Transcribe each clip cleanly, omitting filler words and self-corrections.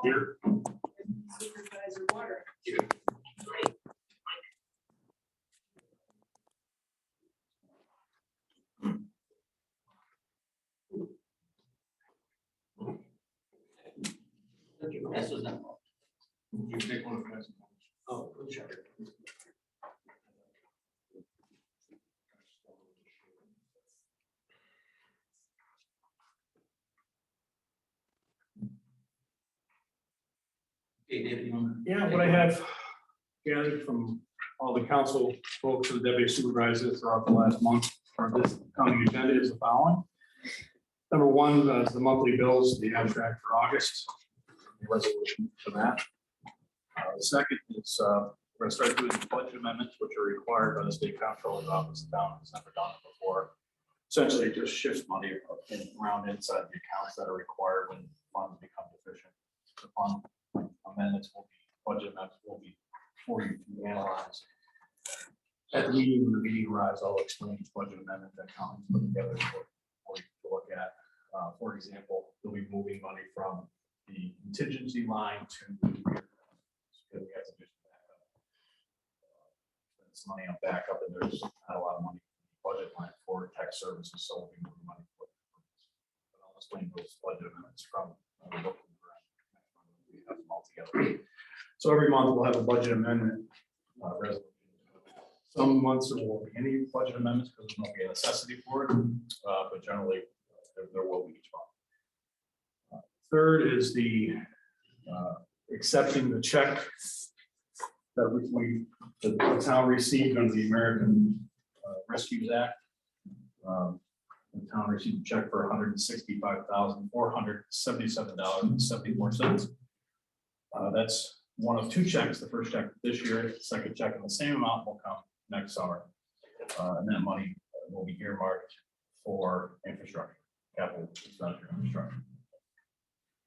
Here. Supervisor Water. This was not. You take one of the guys. Oh, sure. Okay, David, you want to? Yeah, what I have gathered from all the council folks and the deputy supervisors throughout the last month for this coming agenda is the following. Number one is the monthly bills, the abstract for August, the resolution for that. The second is we're going to start doing the budget amendments, which are required by the state comptroller's office. The town has never done it before. Essentially, it just shifts money around inside the accounts that are required when funds become deficient. The fund amendments will be, budget amendments will be for you to analyze. At the meeting, when the meeting arrives, I'll explain each budget amendment that comes put together for you to look at. For example, we'll be moving money from the contingency line to because we have to do some backup. Spend some money on backup, and there's not a lot of money in the budget line for tech services, so we'll be moving money for it. But I'll explain those budget amendments from the book. We have them all together. So every month we'll have a budget amendment resolution. Some months there won't be any budget amendments because there won't be a necessity for it, but generally there will be each month. Third is the accepting the check that the town received under the American Rescues Act. The town received a check for $165,477.74. That's one of two checks. The first check this year, the second check in the same amount will come next summer. And that money will be earmarked for infrastructure, capital expenditure infrastructure.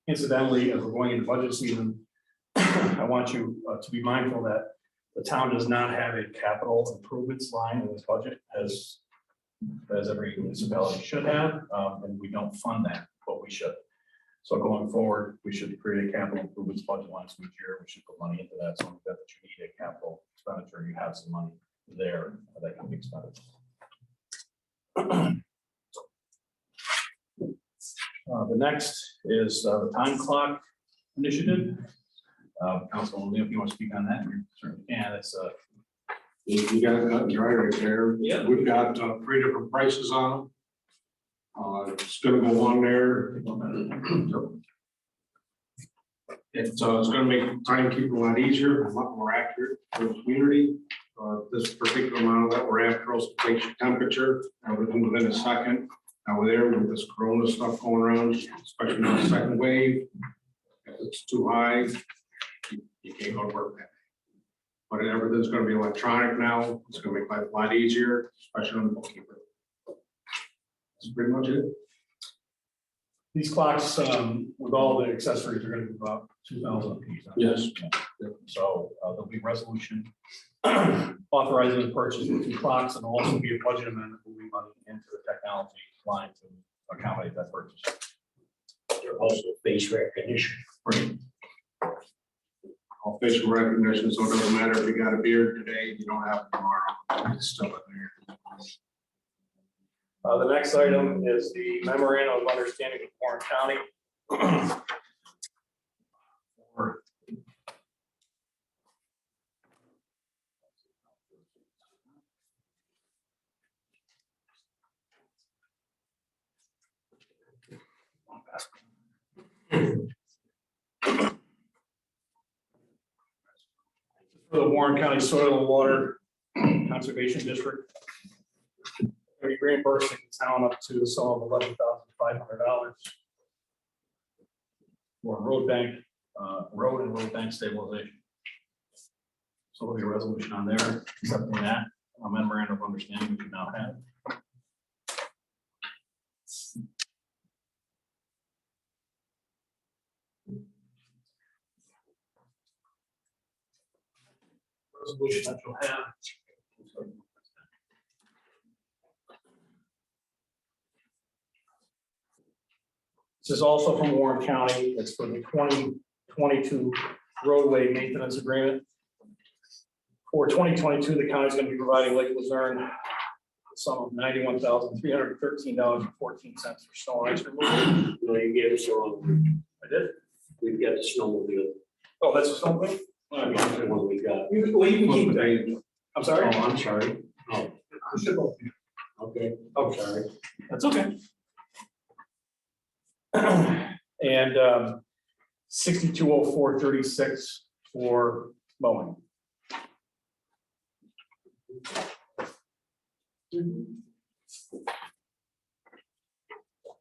Incidentally, as we're going into budget season, I want you to be mindful that the town does not have a capital improvements line in this budget as every municipality should have, and we don't fund that, but we should. So going forward, we should create a capital improvements budget line each year. We should put money into that. So that you need a capital expenditure, you have some money there that can be expended. The next is the time clock initiative. Councilman Leo, if you want to speak on that, you certainly can. It's You got it cut and dry right there. Yeah. We've got 3 different prices on them. It's gonna go on there. It's gonna make timekeeping a lot easier, a lot more accurate for the community. This particular model that we're after also takes your temperature, within a second. Now we're there with this corona stuff going around, especially now the second wave. If it's too high, you can't go to work that day. But everything's gonna be electronic now. It's gonna make life a lot easier, especially on the bookkeeper. That's pretty much it. these clocks with all the accessories are going to be about 2,000 a piece. Yes. So there'll be resolution authorizing the purchase of 2 clocks, and also be a budget amendment moving money into the technology line to accommodate that purchase. Also face recognition. Right. All facial recognition, so it doesn't matter if you got a beard today, you don't have it tomorrow. It's still in there. The next item is the memorandum of understanding with Warren County. For the Warren County Soil and Water Conservation District. Be reimbursing the town up to the sum of $11,500 for road and road bank stabilization. So there'll be a resolution on there accepting that, a memorandum of understanding which we now have. Resolution that you'll have. This is also from Warren County. It's for the 2022 roadway maintenance agreement. For 2022, the county is going to be providing Lake Luzerne a sum of $91,313.14 for snow and ice removal. No, you gave us the wrong one. I did. We've got the snowmobile. Oh, that's a snowmobile? That's the one we got. Well, you can keep that. I'm Oh, sorry. I'm sorry. Oh, I should both be. okay. Oh, Sorry. That's okay. And 620436 for mowing.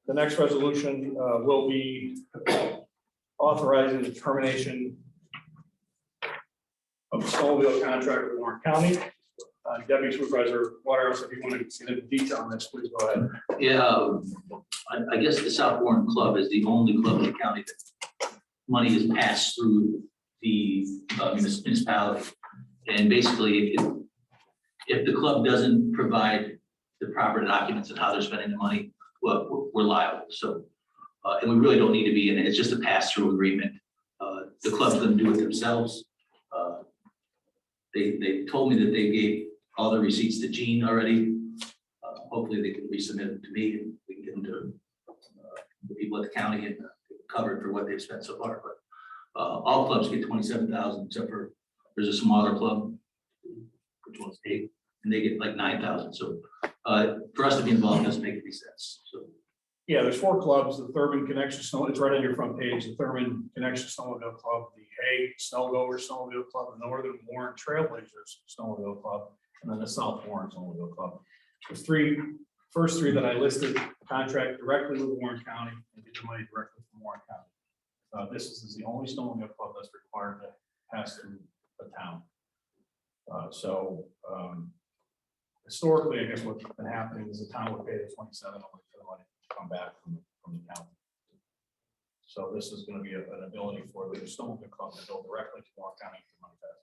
The next resolution will be authorizing the termination of the snowmobile contract with Warren County. Deputy Supervisor Waterhouse, if you want to get into detail on this, please go ahead. Yeah, I guess the South Warren Club is the only club in the county that money is passed through the municipality. And basically, if the club doesn't provide the proper documents of how they're spending the money, well, we're liable. So, and we really don't need to be in it. It's just a pass-through agreement. The club's going to do it themselves. They told me that they gave all the receipts to Gene already. Hopefully they can resubmit them to me and we can get them to the people at the county and covered for what they've spent so far. But all clubs get 27,000 except for there's a smaller club, which one's 8, and they get like 9,000. So for us to be involved doesn't make any sense. So Yeah, there's 4 clubs, the Thurman Connection Snow, it's right on your front page, the Thurman Connection Snowmobile Club, the Hay Snowgoers Snowmobile Club, the Northern Warren Trailblazers Snowmobile Club, and then the South Warren Snowmobile Club. The first three that I listed contract directly with Warren County and get the money directly from Warren County. This is the only snowmobile club that's required to pass through the town. Historically, I guess what's been happening is the town would pay the 27 only for the money to come back from the county. So this is going to be an ability for the snowmobile club to go directly to Warren County for money pass.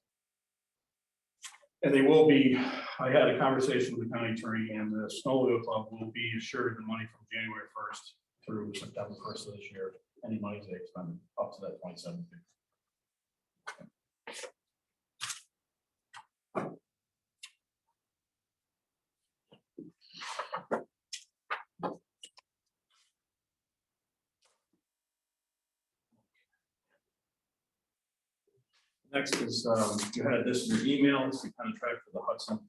And they will be, I had a conversation with the county attorney, and the snowmobile club will be assured the money from January 1st through September 1st of this year. Any money they expend up to that 27. Next is, you had this in your email, it's the contract for the Hudson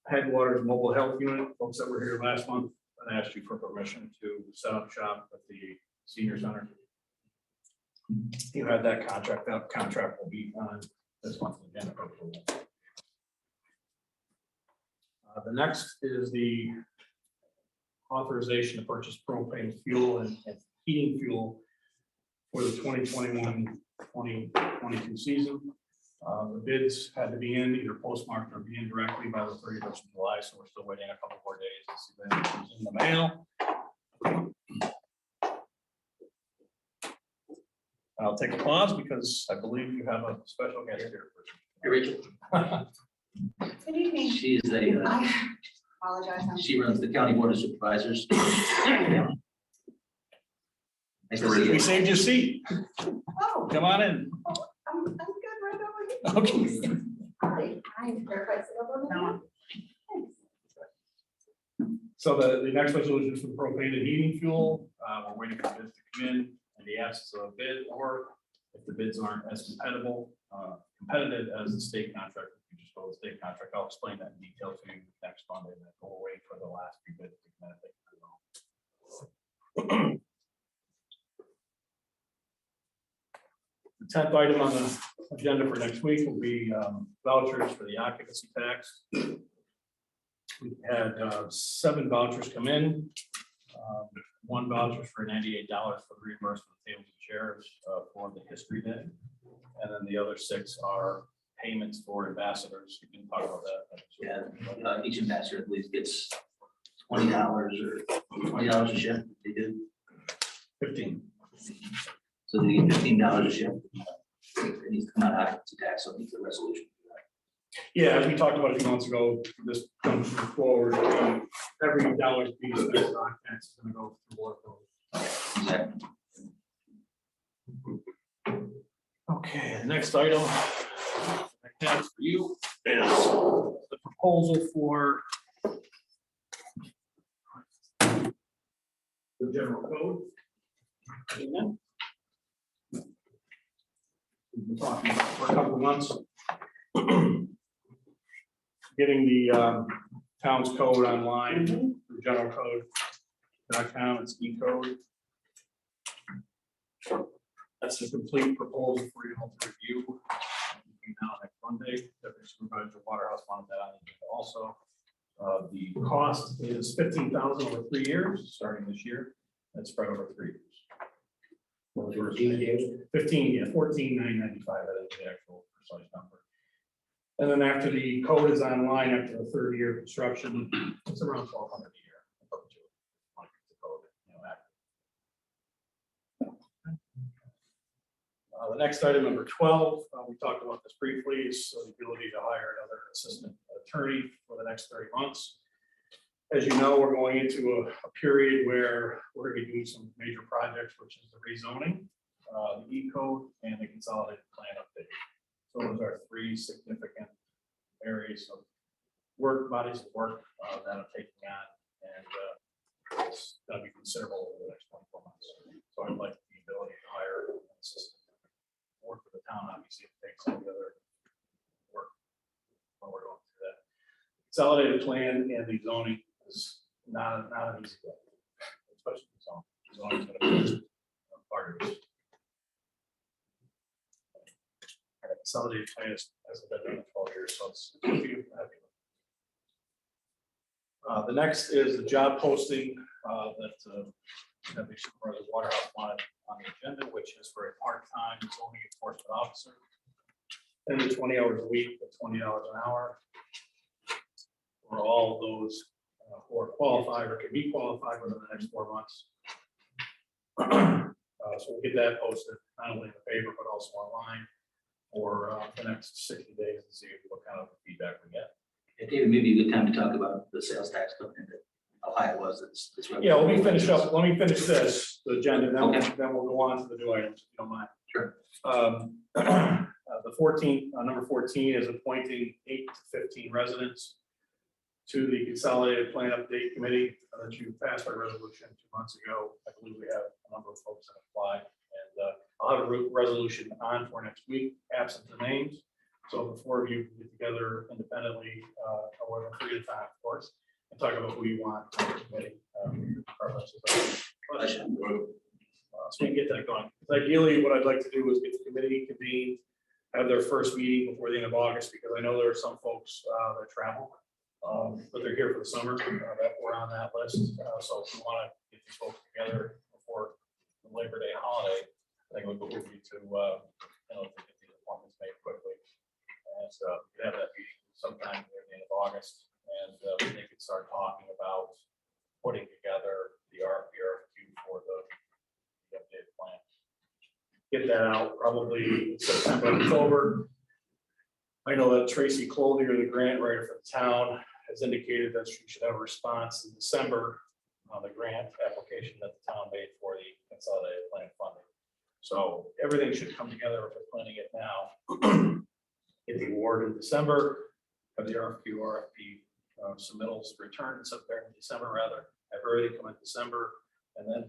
Headwaters Mobile Health Unit. Folks that were here last month, I asked you for permission to set up shop at the senior center. You had that contract, that contract will be on this month's agenda for approval. The next is the authorization to purchase propane fuel and heating fuel for the 2021-2022 season. The bids had to be in either postmarked or be in directly by the 31st of July, so we're still waiting a couple more days to see when it comes in the mail. I'll take a pause because I believe you have a special guest here. hey, Rachel, Good evening. she is a, I apologize. she runs the county board of supervisors. Nice to see We you. saved your seat. Oh, Come on in. I'm good right over here. Okay. Hi, I'm verified sit up on the phone. Thanks. So the next resolution is for propane and heating fuel. We're waiting for bids to come in in the absence of a bid, or if the bids aren't as competitive as the state contract. If you just go to the state contract, I'll explain that in detail to you next Monday. Then we'll wait for the last few bids to come in. The 10th item on the agenda for next week will be vouchers for the occupancy tax. We had 7 vouchers come in. 1 voucher for $98 for the reimbursement of tables and chairs for the history day. And then the other 6 are payments for ambassadors. You can talk about that. Yeah, each ambassador at least gets $20 or $20 a shift. They do 15. So they get $15 a shift. It needs to come out of occupancy tax, so it needs a resolution. Yeah, as we talked about a few months ago, this comes forward. Every dollar being spent on tax is going to go through board. Exactly. Okay, the next item I have for you is the proposal for the general code. Amen. We've been talking about it for a couple of months. Getting the town's code online, the general code.com, it's e-code. That's a complete proposal for you all to review. Between now and next Monday, Deputy Supervisor Waterhouse wanted that on the agenda also. The cost is $15,000 over 3 years, starting this year, and spread over 3 years. 15, yeah, 14,995, that is the actual precise number. And then after the code is online, after the 3rd year of construction, it's around $1,200 a year. Up to it. Like the code, you know, active. The next item, number 12, we talked about this briefly, is the ability to hire another assistant attorney for the next 30 months. As you know, we're going into a period where we're going to be doing some major projects, which is the rezoning, the E-code, and the consolidated plan update. So those are 3 significant areas of work, bodies of work that I'm taking on, and it's going to be considerable over the next 24 months. So I'd like the ability to hire an assistant. Work for the town, obviously, it takes some of the other work when we're going through that. Consolidated plan and the zoning is not an easy thing, especially the zone. Zoning is going to be a part of it. Consolidated plan hasn't been done in 12 years, so it's happy. The next is the job posting that Deputy Supervisor Waterhouse wanted on the agenda, which is for a part-time zoning enforcement officer. And the 20 hours a week at $20 an hour. For all those who are qualified or can be qualified within the next 4 months. So we'll get that posted, not only in the paper, but also online for the next 60 days and see what kind of feedback we get. Yeah, David, maybe a good time to talk about the sales tax coming into Ohio was this. Yeah, let me finish this, the agenda, then, Okay. then we'll go on to the new items, if you don't mind. Sure. The 14th, number 14 is appointing 8 to 15 residents to the Consolidated Plan Update Committee that you passed by resolution 2 months ago. I believe we have a number of folks that applied, and I'll have a resolution on for next week, absent the names. So the 4 of you can get together independently, or whatever, 3 at a time, of course, and talk about who you want on the committee. So we can get that going. Ideally, what I'd like to do is get the committee convened, have their first meeting before the end of August, because I know there are some folks that travel, but they're here for the summer, that were on that list. So if we want to get these folks together before the Labor Day holiday, I think it would behoove you to, to get these appointments made quickly. And so we could have that meeting sometime near the end of August, and they could start talking about putting together the RFQ for the updated plan. Get that out probably September, October. I know that Tracy Clothier, the grant writer for the town, has indicated that she should have a response in December on the grant application that the town made for the consolidated plan funding. So everything should come together if we're planning it now. Get the award in December, have the RFP submittals returned in December rather, have everything come in December, and then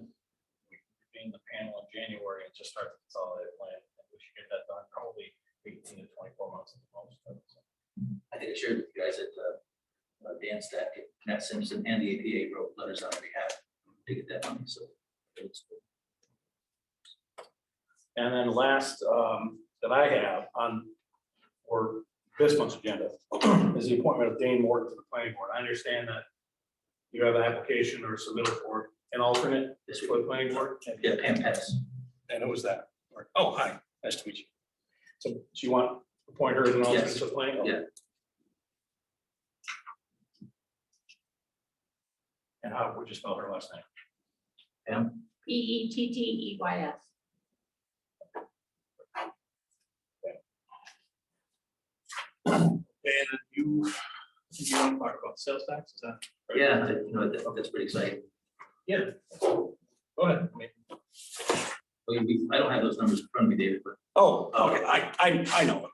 we convene the panel in January and just start the consolidated plan. And we should get that done probably 18 to 24 months at the most. I think I shared with you guys that Dan Stack, Matt Simpson, and the APA wrote letters on our behalf to get that money. So it's good. And then last that I have on for this month's agenda is the appointment of Dane Morton to the planning board. I understand that you have an application or submitted for an alternate for the planning board. Yeah, Pam Pettis. And who was that? Oh, hi, nice to meet you. So do you want to appoint her as an alternate to the planning? Yeah. And how would you spell her last name? Pam? Petteys. And you want to talk about sales tax? Is that right? Yeah, that's pretty exciting. Yeah. Go ahead. I don't have those numbers in front of me, David, but Oh, okay, I know.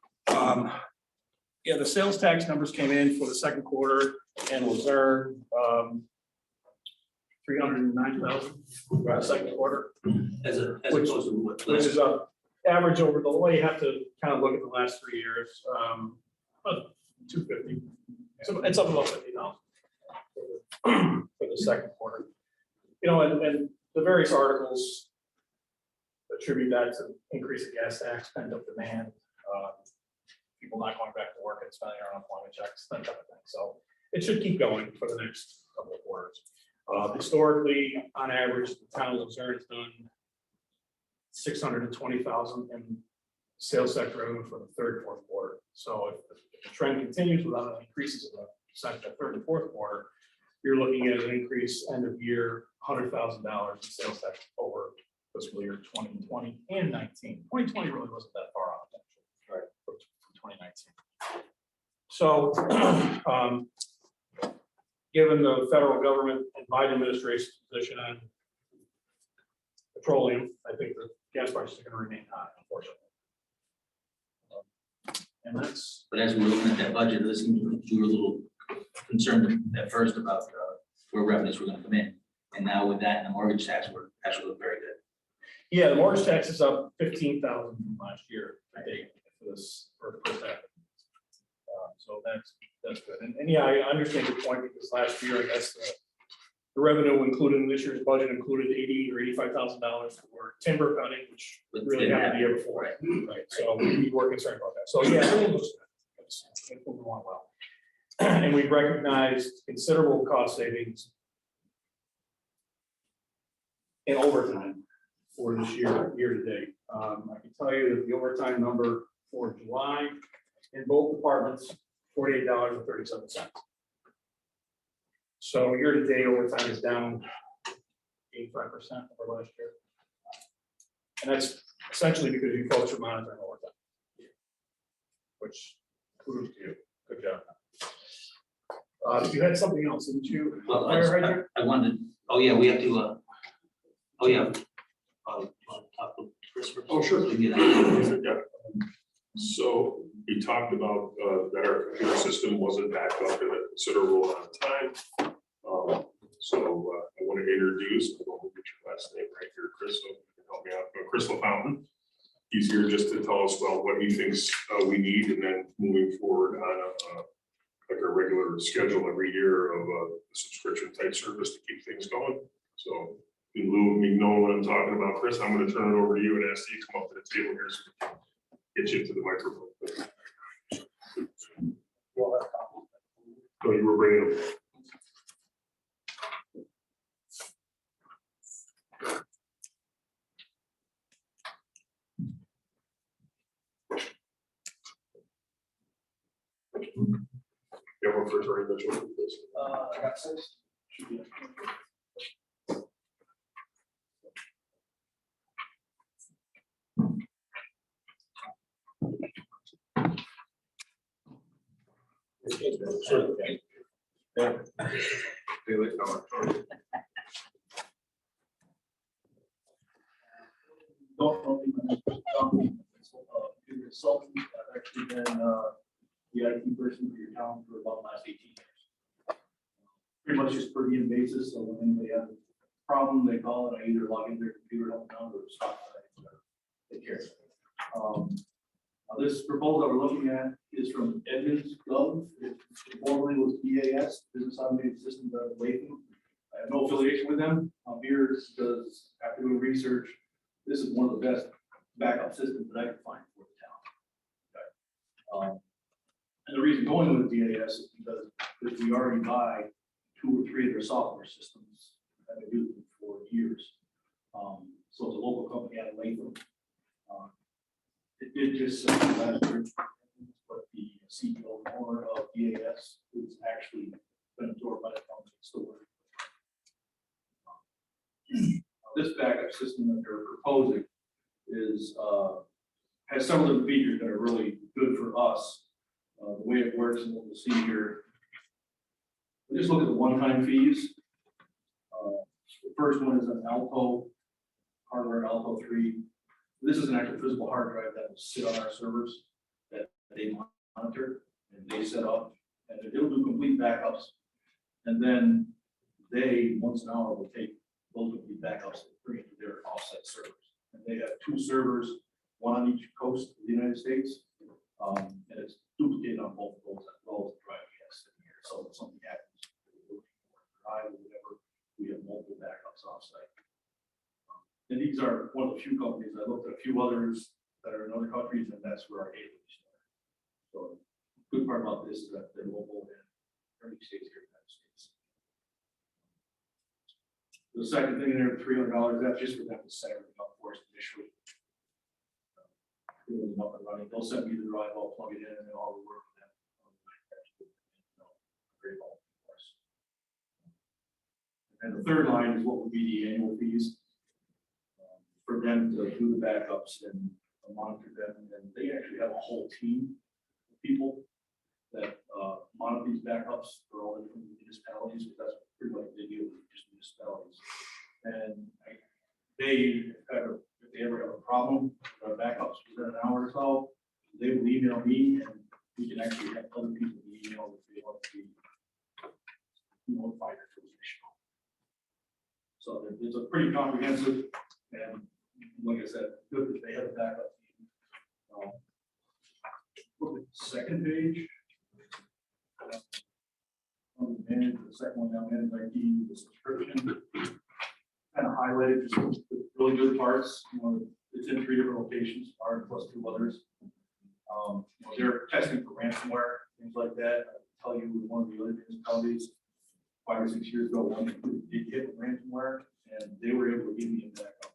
Yeah, the sales tax numbers came in for the second quarter and Luzerne, 309,000 for the second quarter, as Which- opposed to what? which is a average over the way. You have to kind of look at the last 3 years, about 250. So it's up about 50,000 for the second quarter. You know, and the various articles attribute that to increase of gas tax, pent up demand, people not going back to work and spending their unemployment checks, that type of thing. So it should keep going for the next couple of quarters. Historically, on average, the town of Luzerne has done 620,000 in sales tax revenue for the third and fourth quarter. So if the trend continues without any increases in the second, third, and fourth quarter, you're looking at an increase end of year, $100,000 in sales tax over fiscal year 2020 and 19. 2020 really wasn't that far off, actually, right, from 2019. So, given the federal government and Biden administration's position on petroleum, I think the gas prices are going to remain high, unfortunately. And that's, But as we were looking at that budget, listening, you were a little concerned at first about where revenues were going to come in. And now with that and the mortgage tax, we're actually look very good. yeah, the mortgage tax is up 15,000 from last year, I think, for this, for the first half. So that's good. And yeah, I understand your point, because last year, I guess the revenue included in this year's budget included $80,000 or $85,000 for timber cutting, which really happened the year before. Right. So we were concerned about that. So yeah, everything looks good. It's moving along well. And we've recognized considerable cost savings in overtime for this year to date. I can tell you that the overtime number for July in both departments, $48.37. So year to date overtime is down 85% over last year. And that's essentially because you folks are monitoring overtime, which kudos to you. Good job. You had something else, didn't you? Well, Fire hydrant? I wanted, oh yeah, we have to, oh yeah. Talk to Chris first. Oh, sure. We do that. Yeah. So we talked about that our computer system wasn't backed up in a considerable amount of time. So I want to introduce, I don't get your last name right here, Chris, so you can help me out. Chris LaFountain. He's here just to tell us about what he thinks we need, and then moving forward on like a regular schedule every year of a subscription type service to keep things going. So in lieu of me knowing what I'm talking about, Chris, I'm going to turn it over to you and ask you to come up to the table here so we can get you to the microphone. So you were bringing them. Yeah, one first, right, Mitchell, please. I got 6. Should be. Sure. Yeah. Daily color. Consultant, I've actually been the IT person for your town for about the last 18 years. Pretty much just per diem basis, so when they have a problem, they call it, I either log into their computer, help them out, or stop it, take care of it. This proposal that we're looking at is from Edmunds Gov. It formerly was BAS, Business Automated Systems out of Latham. I have no affiliation with them. I'm here because after doing research, this is one of the best backup systems that I could find for the town. Okay. And the reason going with BAS is because we already buy 2 or 3 of their software systems that we do for years. So it's a local company out of Latham. It did just last year, but the CEO and owner of BAS is actually been absorbed by the company store. This backup system that they're proposing is has several different features that are really good for us. The way it works, and what we'll see here. We'll just look at the one-time fees. The first one is an Alto hardware Alpha 3. This is an actual physical hard drive that will sit on our servers that they monitor and they set up, and they'll do complete backups. And then they, once an hour, will take those complete backups and bring it to their offsite servers. And they have 2 servers, one on each coast of the United States. And it's duplicated on both of those as well as the drive we have sitting here. So if something happens, drive or whatever, we have multiple backups offsite. And these are one of the few companies. I looked at a few others that are in other countries, and that's where our gateway started. So the good part about this is that they're local in 30 states here in the United States. The second thing in there, $300, that's just for them to set everything up for us initially. Up and running. They'll send me the drive, I'll plug it in, and then I'll work with them. Very well, of course. And the third line is what would be the annual fees for them to do the backups and monitor them. And they actually have a whole team of people that monitor these backups for all the different municipalities, because that's pretty much what they do with just municipalities. And they have if they ever have a problem with our backups within an hour or so, they will email me, and we can actually have other people email if they want to be notified if it was an issue. So it's a pretty comprehensive, and like I said, good that they have a backup team. Look at the second page. The second one down, manage IT, the subscription. Kind of highlighted just the really good parts. It's in 3 different locations, ours plus 2 others. They're testing for ransomware, things like that. I'll tell you, one of the other municipalities 5 or 6 years ago, one did get ransomware, and they were able to give me a backup.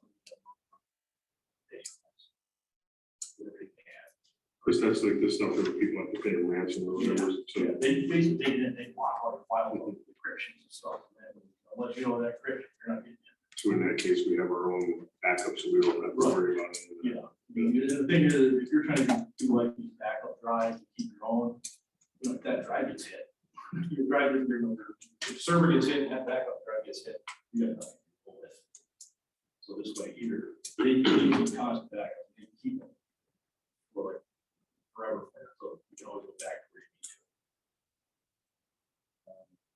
Chris, that's like the stuff that people have to pay ransom or whatever. So Yeah, they basically they block all the file encryptions and stuff, and unless you know that encryption, you're not getting it. so in that case, we have our own backup, so we don't have to worry about it. Yeah, I mean, the thing is, if you're trying to do like these backup drives and keep your own, if that drive gets hit, your drive is your number. If the server gets hit and that backup drive gets hit, you got nothing to pull with. So this way, either they keep constant backup, they keep them for like forever, so you can always go back to where you need to.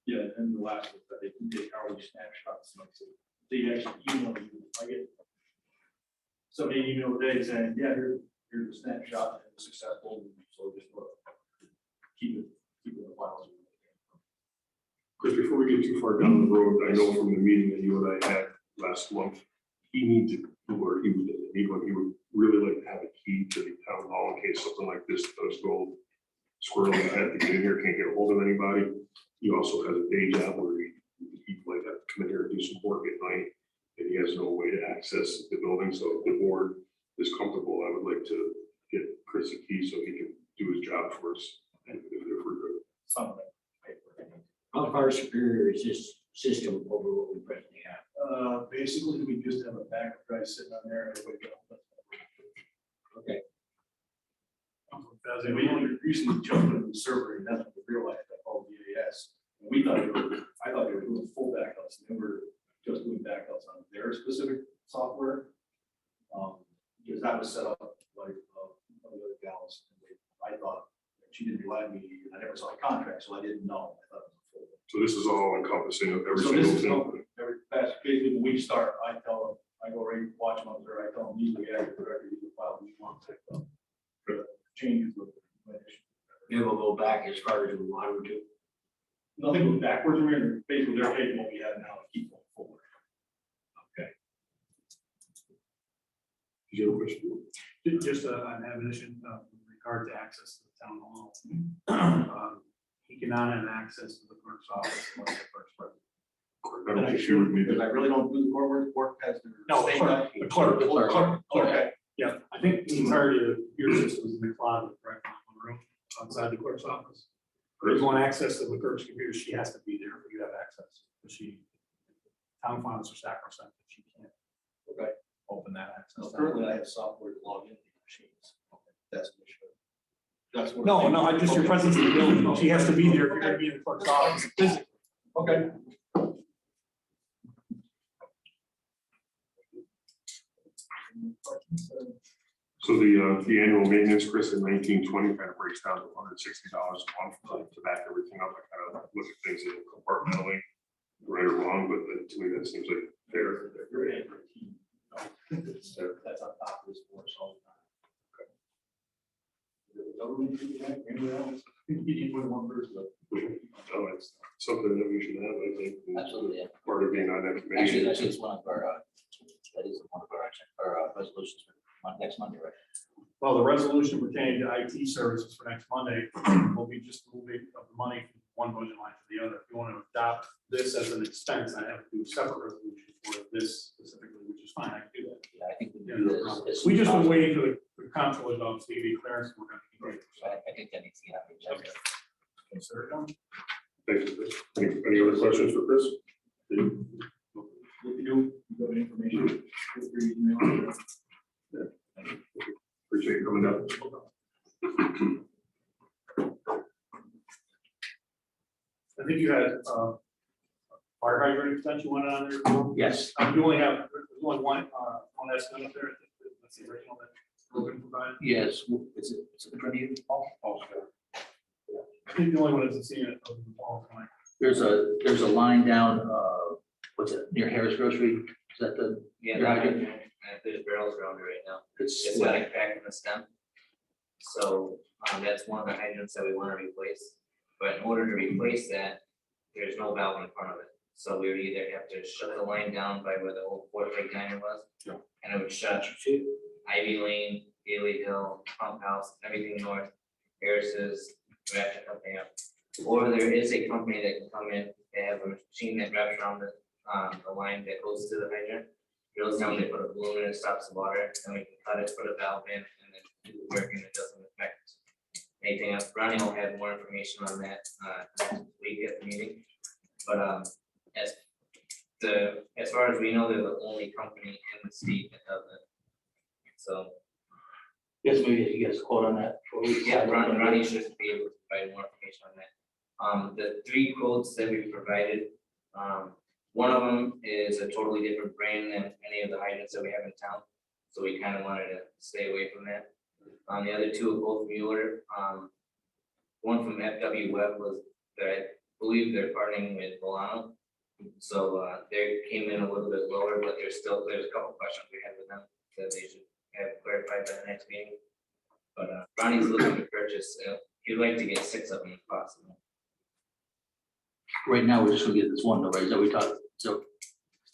Yeah, and the last one, that they can take hourly snapshots. So they actually email you. I get somebody email today saying, yeah, here's a snapshot and it's successful. So just look, keep it in the files. Chris, before we get too far down the road, I know from the meeting that you and I had last month, he needs to, or he would really like to have a key to the town hall in case something like this does go squirreling ahead to get in here, can't get a hold of anybody. He also has a day job where he might have to come in here and do some work at night, and he has no way to access the building. So if the board is comfortable, I would like to get Chris a key so he can do his job for us, if we're good. Something. How far superior is this system over what we presently have? Basically, we just have a backup drive sitting on there and everybody go. Okay. Because we only recently jumped into the server and that's when we realized that all VAS. And we thought I thought they were doing full backups, and they were just doing backups on their specific software. Because that was set up like one of the other gals. I thought she didn't rely on me, and I never saw a contract, so I didn't know. I thought it was full. So this is all encompassing of every So this is single thing. every past basically when we start, I tell them, I go right, watch them up there, I tell them, these are the active directory, these are the files we want to changes with my issue. It will go back as far as we want to. Nothing goes backwards from here, basically they're taking what we have now to keep going forward. Did you have a question? Just an admonition in regard to access to the town hall. He cannot have access to the clerk's office unless the clerk's present. I don't think she would need Because I to. really don't do the work has their. No, same clerk, guy. the clerk. Clerk. Okay. Yeah, I think the entirety of your system is in the cloud, right, in one room outside the clerk's office. If you want access to the clerk's computer, she has to be there for you to have access. Town files are sacrosanct, but she can't. Okay. Open that access. Currently, I have software to log into the machines. That's an issue. That's what. No, I just your presence in the building. She has to be there if you're going to be in the clerk's office physically. Okay. The annual maintenance, Chris, in 1920 kind of breaks down to $160 a month to back everything up. I kind of look at things in compartmentally, right or wrong, but to me, that seems like fair. That's on top of this board all the time. The government, anywhere else? You need more than one person. So it's something that we should have, I think. Absolutely, yeah. Part of being on that committee. Actually, it's one of our, that is one of our resolutions for next Monday, right? Well, the resolution pertaining to IT services for next Monday will be just moving of the money from one budget line to the other. If you want to adopt this as an expense, I have to do a separate resolution for this specifically, which is fine, I can do that. Yeah, I think we Yeah, can do no problem. this. We just been waiting for the comptroller's office to get clearance. We're going to be great. I think that needs to get on the agenda. Consider it done. Thank you, Chris. Any other questions for Chris? If you have any information, feel free to email it. Appreciate you coming up. I think you had fire hydrant extension went on there. Yes, You only have, there's only one estimate up there. I think that's the original that Logan provided. yes, is it in front of you? I think the only one that's seeing it over the wall tonight. There's a line down, what's it, near Harris Grocery? Is that the? Yeah, your hydrant? there's barrels around it right now. It's It's got a crack in the stem. So, that's one of the hydrants that we want to replace. But in order to replace that, there's no valve in front of it. So we would either have to shut the line down by where the old Fort Lake Diner was. Yeah. And it would shut Ivy Lane, Daly Hill, Pump House, everything north, Harris's, Ratchet Company up. Or there is a company that can come in, they have a machine that wraps around the line that goes to the hydrant. Drills down, they put a balloon in, it stops the water, and we can cut it, put a valve in, and then do the work, and it doesn't affect anything else. Ronnie will have more information on that next week at the meeting. But as far as we know, they're the only company in the state that does it. So, Yes, maybe if you guys quote on that. yeah, Ronnie should be able to provide more information on that. The 3 quotes that we provided, one of them is a totally different brand than any of the hydrants that we have in town. So we kind of wanted to stay away from that. The other 2 are both Mueller. One from FW Web was that I believe they're partnering with Volano. So they came in a little bit lower, but there's a couple questions we had with them that they should have clarified by the next meeting. But Ronnie's looking to purchase, he'd like to get 6 of them if possible. Right now, we're just gonna get this one, though, right? Is that we talked, so,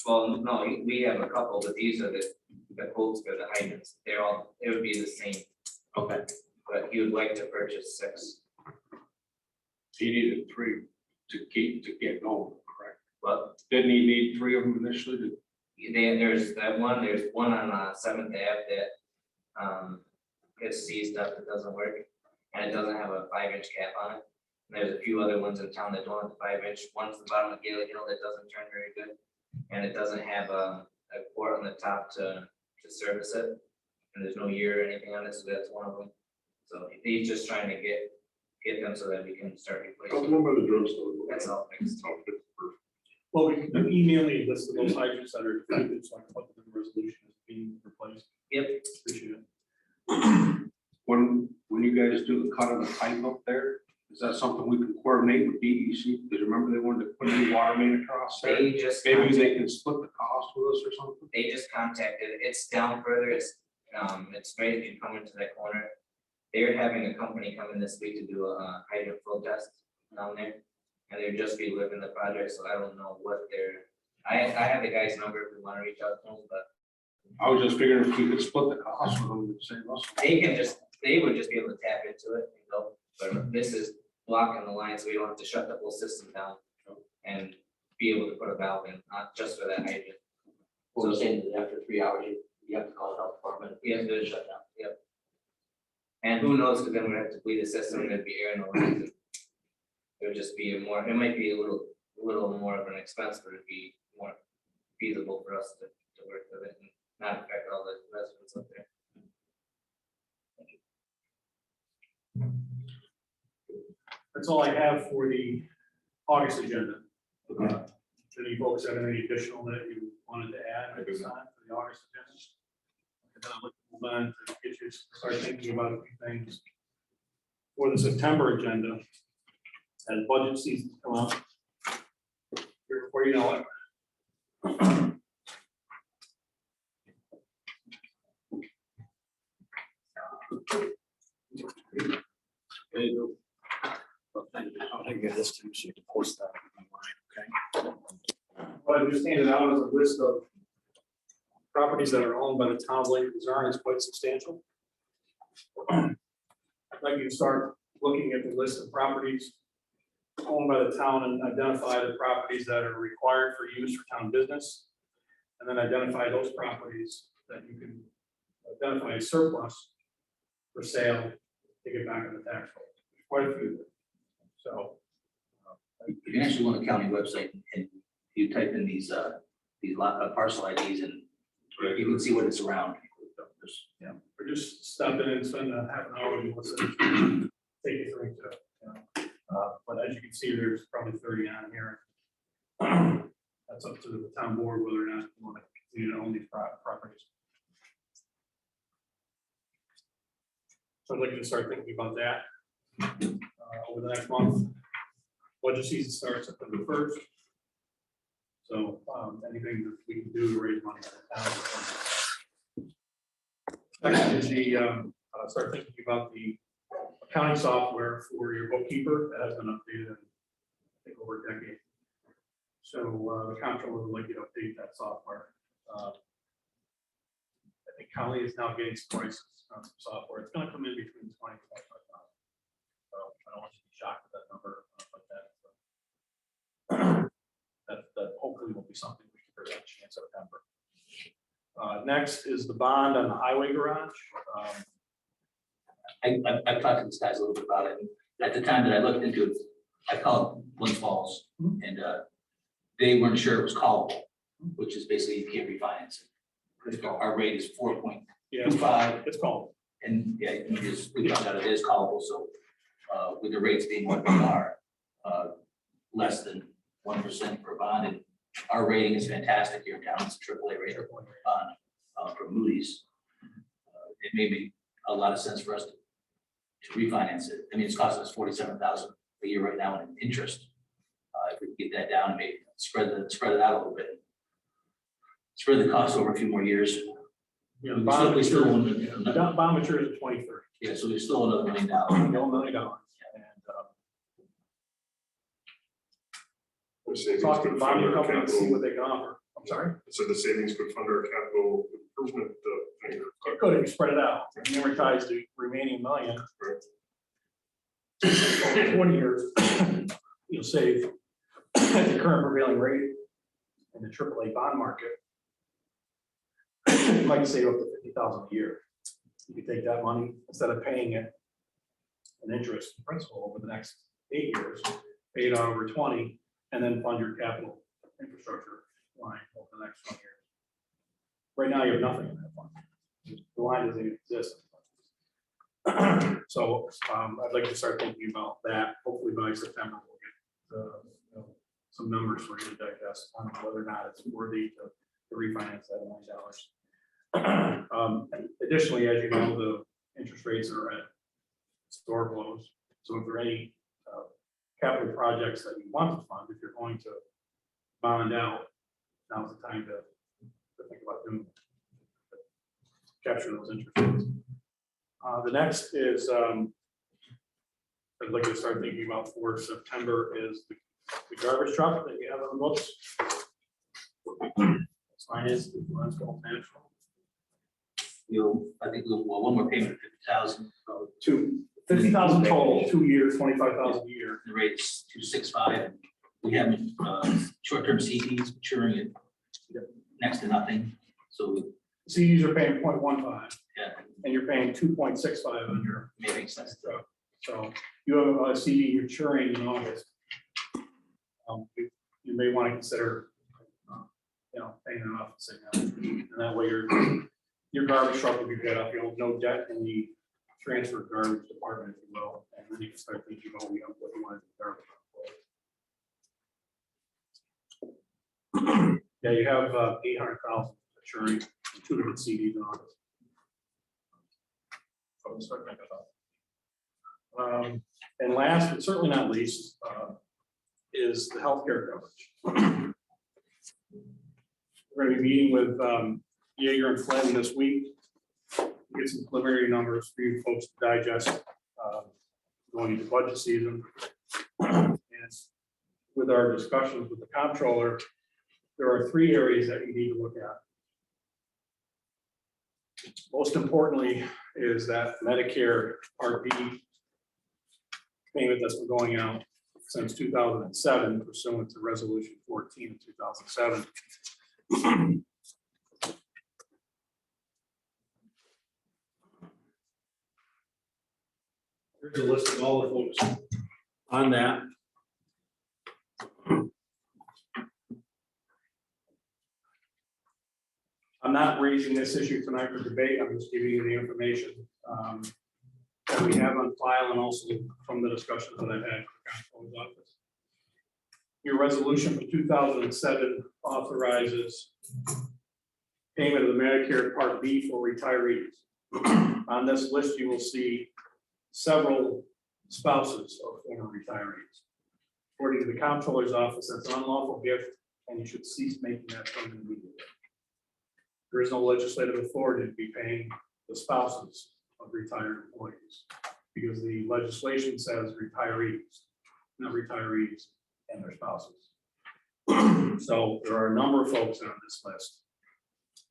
Well, no, we have a couple, but these are the quotes for the hydrants. They're all, it would be the same, okay. but he would like to purchase 6. He needed 3 to get going, correct? But Didn't he need 3 of them initially to? there's one on 7th Ave that gets seized up, it doesn't work. And it doesn't have a 5-inch cap on it. And there's a few other ones in town that don't have the 5-inch. One's the bottom of Gaelic Hill that doesn't turn very good. And it doesn't have a port on the top to service it. And there's no year or anything on it, so that's one of them. So he's just trying to get them so that we can start Come replacing. on by the drugstore. That's all fixed. Well, we can email me a list of those hydrants that are defective, so I can put them in the resolution as being replaced. Yep, Appreciate it. When you guys do the cut of the pipe up there, is that something we can coordinate with DEC? Because remember they wanted to put a new water main across there? they just. Maybe they can split the cost with us or something? They just contacted, it's down further, it's right if you come into that corner. They're having a company come in this week to do a hydrant flow test down there. And they're just reliving the project, so I don't know what I have the guy's number if we want to reach out to him, but I was just figuring if we could split the cost with them, it'd save us. they would just be able to tap into it and go. But this is blocking the line, so we don't have to shut the whole system down and be able to put a valve in, not just for that hydrant. What we're saying is after 3 hours, you have to call the health department. We have to shut down, yep. And who knows, because then we have to bleed the system, and it'd be air in the lines. And it would just be more, it might be a little more of an expense, but it'd be more feasible for us to work with it and not affect all the residents up there. That's all I have for the August agenda. Any folks have any additional that you wanted to add at this time for the August agenda? move on to get you to start thinking about a few things for the September agenda. As budget seasons come up, before you know it. There you go. I'll take this too, so you can post that online, okay? What I just handed out is a list of properties that are owned by the town of Lake Luzerne. It's quite substantial. I'd like you to start looking at the list of properties owned by the town and identify the properties that are required for use for town business. And then identify those properties that you can identify as surplus for sale to get back on the tax roll. There's quite a few. So. You can actually go on the county website and you type in these parcel IDs and you can see what it's around. Yeah, or just stop in and spend a half an hour and listen, take you through to, but as you can see, there's probably 30 on here. That's up to the town board whether or not you want to continue to own these properties. So I'd like you to start thinking about that over the next month. Budget season starts September 1st. So anything that we can do to raise money for the town. Second is the, start thinking about the accounting software for your bookkeeper that has been updated in, I think, over a decade. So the comptroller would like you to update that software. I think Collie is now getting some prices on some software. It's going to come in between 20 and 25,000. So I don't want you to be shocked at that number like that. That hopefully will be something we can present in September. Next is the bond on the highway garage. I've talked to these guys a little bit about it. At the time that I looked into it, I called Glens Falls and they weren't sure it was callable, which is basically you can't refinance it. Our rate is 4.25. It's called. And yeah, we found out it is callable. So with the rates being what they are, less than 1% per bond, and our rating is fantastic here in town. It's a AAA rated bond from Moody's. It made a lot of sense for us to refinance it. I mean, it's costing us $47,000 a year right now in interest. If we can get that down and maybe spread it out a little bit, spread the cost over a few more years. Yeah, We bond still own matures in 2030. Yeah, so we still own another $1 million. $1 million. And talk to the bonding company and see what they can offer. I'm sorry. So the savings could fund our capital improvement thing. It could, if you spread it out, if you amortize the remaining million. Over 20 years, you'll save at the current prevailing rate in the AAA bond market. You might save up to $50,000 a year. You could take that money instead of paying it an interest and principal over the next 8 years, pay it out over 20, and then fund your capital infrastructure line over the next 20 years. Right now, you have nothing in that fund. The line doesn't even exist. So I'd like to start thinking about that. Hopefully by September, we'll get some numbers for you to digest on whether or not it's worthy to refinance that $1 million. Additionally, as you know, the interest rates are at historic lows. So if there are any capital projects that you want to fund, if you're going to bond out, now's the time to think about doing capture those interest rates. The next is I'd like to start thinking about for September is the garbage truck that you have on the books. Finance, let's go national. I think one more payment, 50,000. Two. 50,000 total, 2 years, 25,000 a year. The rate is 2.65. We have short-term CDs maturing at next to nothing. So CDs are paying 0.15. yeah, And you're paying 2.65 on your. makes sense. So you have a CD maturing in August. You may want to consider, paying it off, and that way your garbage truck will be paid off. You'll have no debt in the transfer garbage department, if you will, and then you can start thinking about what you want to do garbage. Yeah, you have 800,000 maturing, 2 different CDs in August. we'll start thinking about. And last, but certainly not least, is the healthcare coverage. We're going to be meeting with Yeager and Flynn this week. Get some preliminary numbers for you folks to digest going into budget season. And with our discussions with the comptroller, there are 3 areas that you need to look at. Most importantly is that Medicare Part B payment that's been going out since 2007 pursuant to Resolution 14 of 2007. Here's a list of all the folks on that. I'm not raising this issue tonight for debate. I'm just giving you the information that we have on file and also from the discussions that I've had with the Comptroller's office. Your resolution from 2007 authorizes payment of the Medicare Part B for retirees. On this list, you will see several spouses of former retirees. According to the Comptroller's office, that's an unlawful gift and you should cease making that payment immediately. There is no legislative authority to be paying the spouses of retired employees because the legislation says retirees, not retirees and their spouses. So there are a number of folks on this list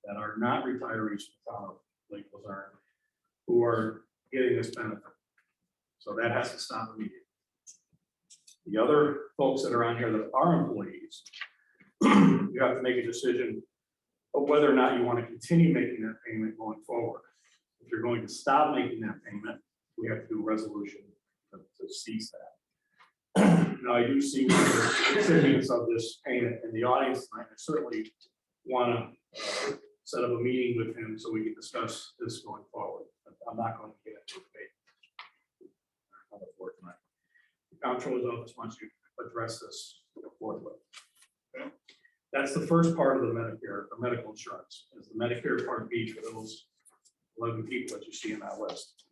that are not retirees from the Town of Lake Luzerne who are getting this benefit. So that has to stop immediately. The other folks that are on here that are employees, you have to make a decision of whether or not you want to continue making that payment going forward. If you're going to stop making that payment, we have to do a resolution to cease that. Now, I do see the recipients of this payment in the audience tonight. I certainly want to set up a meeting with him so we can discuss this going forward. But I'm not going to get into debate on the floor tonight. The Comptroller's office wants you to address this forthwith. Okay? That's the first part of the Medicare, or medical insurance, is the Medicare Part B for those 11 people that you see in that list.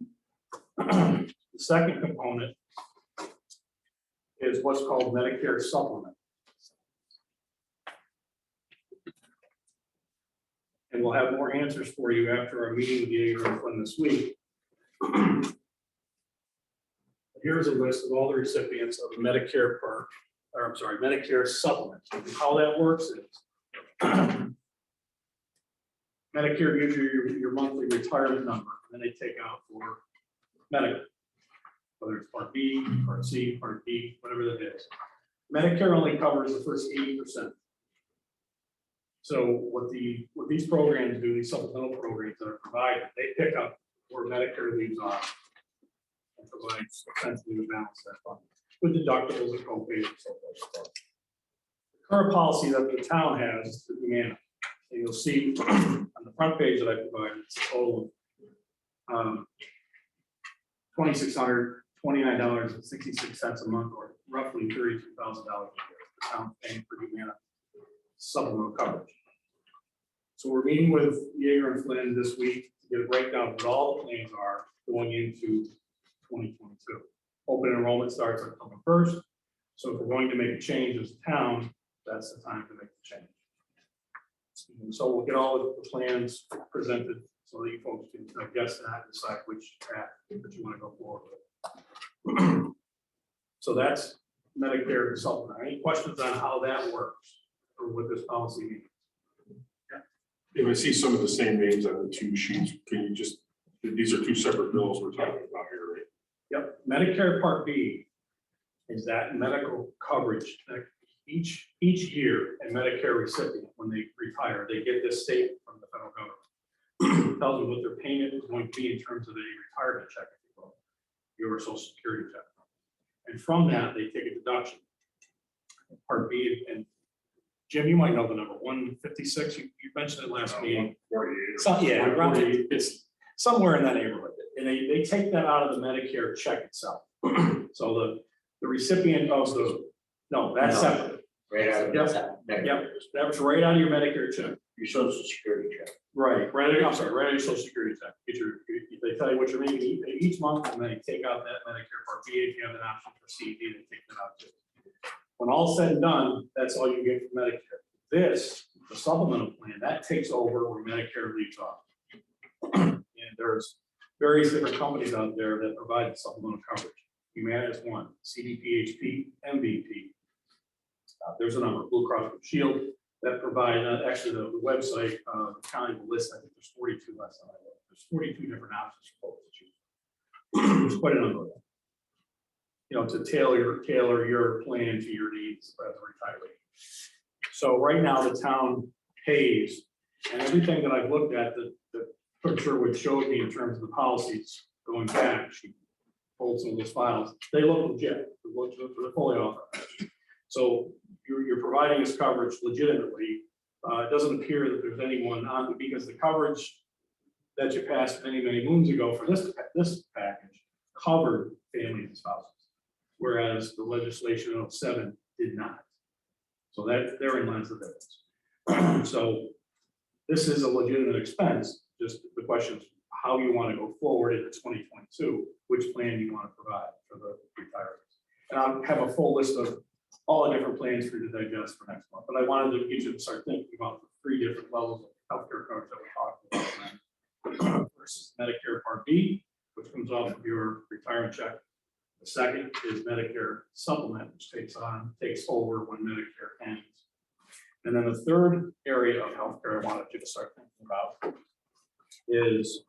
The second component is what's called Medicare supplement. And we'll have more answers for you after our meeting with Yeager and Flynn this week. Here's a list of all the recipients of the Medicare Part, or I'm sorry, Medicare supplement. How that works is Medicare gives you your monthly retirement number, and then they take out for medical, whether it's Part B, Part C, Part D, whatever that is. Medicare only covers the first 80%. So what these programs do, these supplemental programs that are provided, they pick up where Medicare leaves off and provide essentially to balance that fund with deductibles and co-pays and so forth. The current policy that the town has is through Humana. And you'll see on the front page that I provided, it's a total of $2,629.66 a month, or roughly $32,000 a year. The town paying for Humana supplemental coverage. So we're meeting with Yeager and Flynn this week to get a breakdown of what all the plans are going into 2022. Open enrollment starts October 1st. So if we're going to make a change as a town, that's the time to make the change. And so we'll get all of the plans presented so that you folks can digest that and decide which path that you want to go forward with. So that's Medicare supplement. Any questions on how that works or what this policy means? If I see some of the same names on the 2 sheets, can you just, these are 2 separate bills we're talking about here, right? Yep, Medicare Part B is that medical coverage that each year a Medicare recipient, when they retire, they get this statement from the federal government. It tells them what their payment is going to be in terms of a retirement check, if you will, your Social Security check. And from that, they take a deduction. Part B, and Jim, you might know the number, 156, you mentioned it last meeting. 48. So, yeah, roughly, it's somewhere in that neighborhood. And they take that out of the Medicare check itself. So the recipient of the, no, that's separate. Right out of Yep. that. Yep, that was right out of your Medicare check. your social security check. Right, I'm sorry, right on your social security check. Get your, if they tell you what you're making each month, and then you take out that Medicare Part B, if you have an option for CD, they take that out too. When all's said and done, that's all you get from Medicare. This, the supplemental plan, that takes over where Medicare leaves off. And there's various different companies out there that provide supplemental coverage. Humana is one, CDPHP, MVP. There's a number, Blue Cross Blue Shield, that provide, actually the website, the county will list, I think there's 42 less than I know. There's 42 different options for folks to choose. There's quite a number of them. You know, to tailor your plan to your needs as a retiree. So right now the town pays, and everything that I've looked at that Clerk Sherwood showed me in terms of the policies going back, she pulled some of those files, they look legit, they're fully authorized. So you're providing this coverage legitimately. It doesn't appear that there's anyone on, because the coverage that you passed many moons ago for this package covered families and spouses, whereas the legislation of 07 did not. So that therein lies the difference. So this is a legitimate expense. Just the question is how you want to go forward into 2022, which plan you want to provide for the retirees. And I'll have a full list of all the different plans for you to digest for next month. But I wanted to get you to start thinking about the 3 different levels of healthcare coverage that we're talking about. Versus Medicare Part B, which comes off of your retirement check. The second is Medicare Supplement, which takes over when Medicare ends. And then the third area of healthcare I wanted you to start thinking about is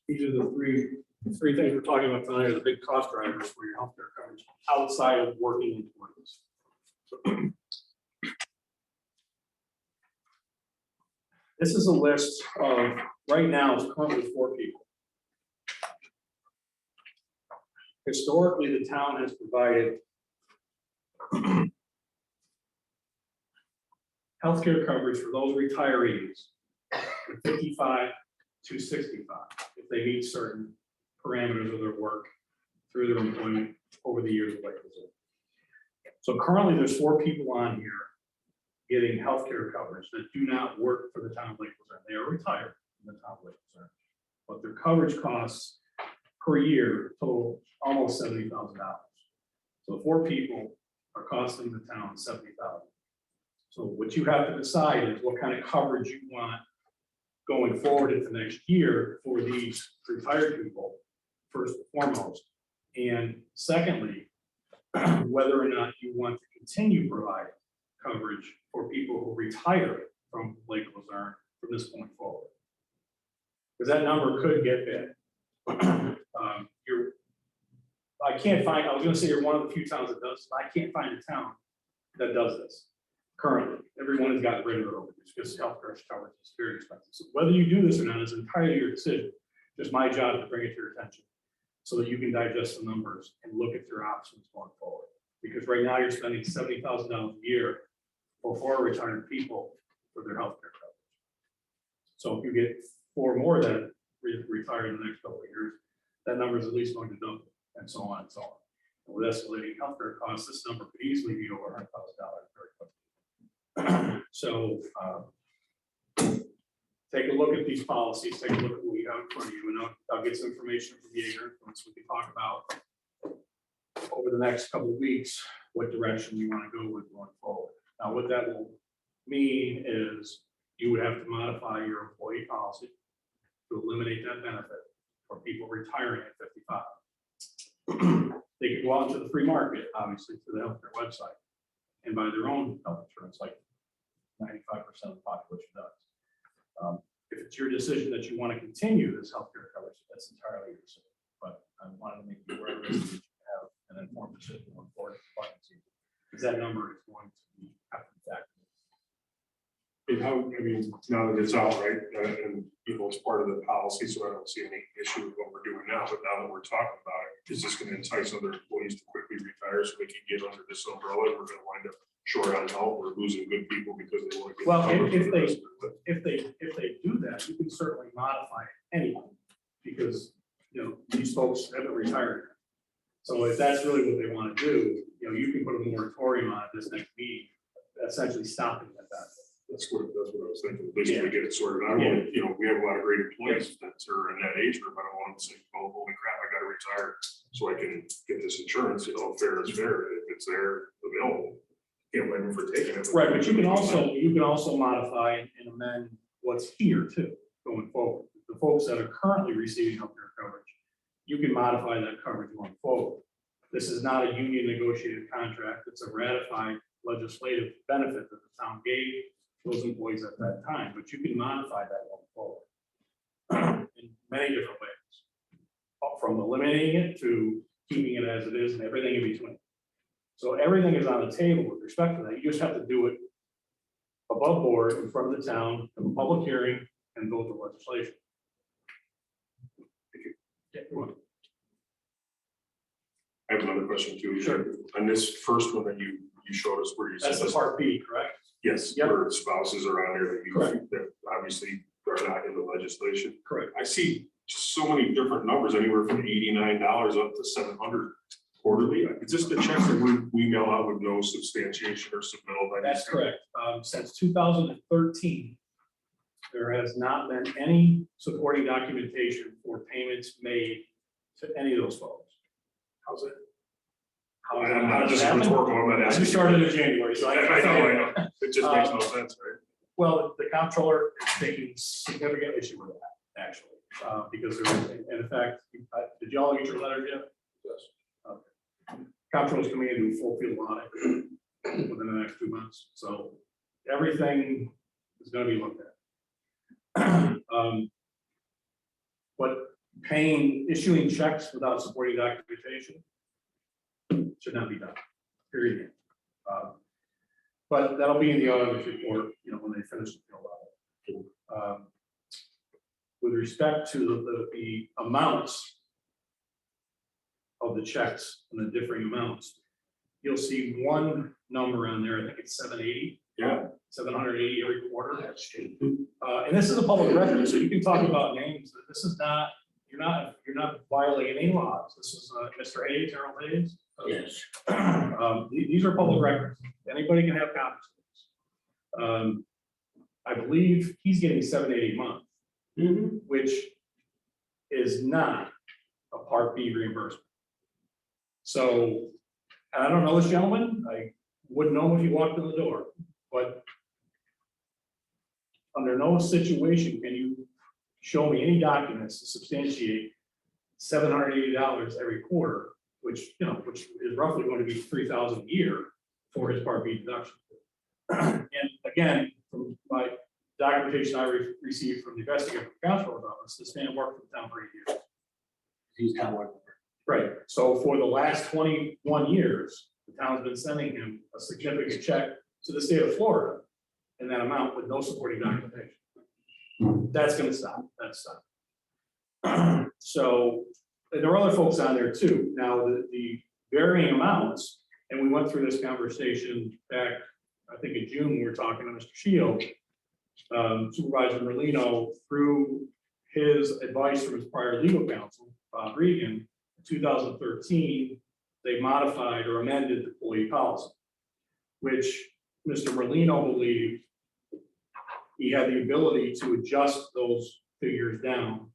these are the three things we're talking about tonight are the big cost drivers for your healthcare coverage outside of working employees. This is a list of, right now, it's currently 4 people. Historically, the town has provided healthcare coverage for those retirees from 55 to 65 if they meet certain parameters of their work through their employment over the years of Lake Luzerne. So currently there's 4 people on here getting healthcare coverage that do not work for the town of Lake Luzerne. They are retired from the town of Lake Luzerne, but their coverage costs per year total almost $70,000. So 4 people are costing the town $70,000. So what you have to decide is what kind of coverage you want going forward into next year for these retired people, first and foremost. And secondly, whether or not you want to continue providing coverage for people who retire from Lake Luzerne from this point forward. Because that number could get big. I can't find, I was going to say you're one of the few towns that does, but I can't find a town that does this currently. Everyone has gotten rid of it over this because healthcare coverage is very expensive. So whether you do this or not is entirely your decision. Just my job to bring it to your attention so that you can digest the numbers and look at your options going forward. Because right now you're spending $70,000 a year for 4 retired people for their healthcare coverage. So if you get 4 more that retire in the next couple of years, that number is at least going to double, and so on and so on. And with escalating healthcare costs, this number could easily be over $100,000 very quickly. So take a look at these policies, take a look at what we have in front of you, and I'll get some information from Jaeger, once we can talk about over the next couple of weeks what direction you want to go with going forward. Now, what that will mean is you would have to modify your employee policy to eliminate that benefit for people retiring at 55. They could go out into the free market, obviously, through the healthcare website and buy their own health insurance, like 95% of the population does. If it's your decision that you want to continue this healthcare coverage, that's entirely your decision. But I wanted to make you aware of this, so that you have an informed decision going forward, because that number is going to be after the fact. And how, I mean, now that it's out, right, and it's part of the policy, so I don't see any issue with what we're doing now, but now that we're talking about it, is this going to entice other employees to quickly retire so they can get under this umbrella, and we're going to wind up short on help or losing good people because they want to get. Well, covered if for the they- rest of it. If they do that, you can certainly modify it anyway, because, you know, these folks haven't retired. So if that's really what they want to do, you know, you can put a moratorium on it this next meeting, essentially stopping that benefit. That's what I was thinking, at least we get it sorted out. You know, we have a lot of great employees that are in that age group. I don't want them to say, oh, holy crap, I gotta retire so I can get this insurance, you know, fair is fair. If it's there available, can't blame them for taking it. Right, but you can also modify and amend what's here too, going forward. The folks that are currently receiving healthcare coverage, you can modify that coverage going forward. This is not a union negotiated contract, it's a ratified legislative benefit that the town gave those employees at that time, but you can modify that going forward in many different ways. From eliminating it to keeping it as it is and everything in between. So everything is on the table with respect to that. You just have to do it above board in front of the town, have a public hearing, and vote the legislation. Yeah, go on. I have another question too. Sure. On this first one that you showed us where you said That's the this, part B, correct? yes, Yep. where spouses are on there Correct. that obviously are not in the legislation. Correct. I see just so many different numbers, anywhere from $89 up to $700 quarterly. Is this the checks that we mail out with no substantiation or submittal? by That's these- correct. Since 2013, there has not been any supporting documentation for payments made to any of those folks. How's it? How I'm not does it just happen? rhetorical, I'm not I asking. just started in January, so I I can't tell you. know. It just makes no sense, right? Well, the comptroller is taking significant issue with that, actually, because there, and in fact, did y'all get your letter yet? Yes. Okay. Comptroller's coming in to do a full field audit within the next 2 months, so everything is gonna be looked at. But issuing checks without supporting documentation should not be done, period. But that'll be in the auditor's report, you know, when they finish the field audit. With respect to the amounts of the checks and the differing amounts, you'll see one number on there, I think it's 780. Yeah. 780 every quarter. And this is a public record, so you can talk about names. This is not, you're not violating any laws. This is Mr. Hayes, Harold Hayes. Yes. These are public records. Anybody can have copies of this. I believe he's getting 780 a month, which is not a Part B reimbursement. So, and I don't know this gentleman. I wouldn't know him if he walked in the door, but under no situation can you show me any documents to substantiate $780 every quarter, which is roughly going to be $3,000 a year for his Part B deduction. And again, from my documentation I received from the investigative counselor's office, this man worked for the town for 8 years. He's not working. Right, so for the last 21 years, the town's been sending him a significant check to the state of Florida in that amount with no supporting documentation. That's gonna stop, that's stop. So, and there are other folks on there too. Now, the varying amounts, and we went through this conversation back, I think in June, we were talking to Mr. Shield, Supervisor Merlino, through his advice from his prior legal counsel, Bob Regan, in 2013, they modified or amended the employee policy, which Mr. Merlino believed he had the ability to adjust those figures down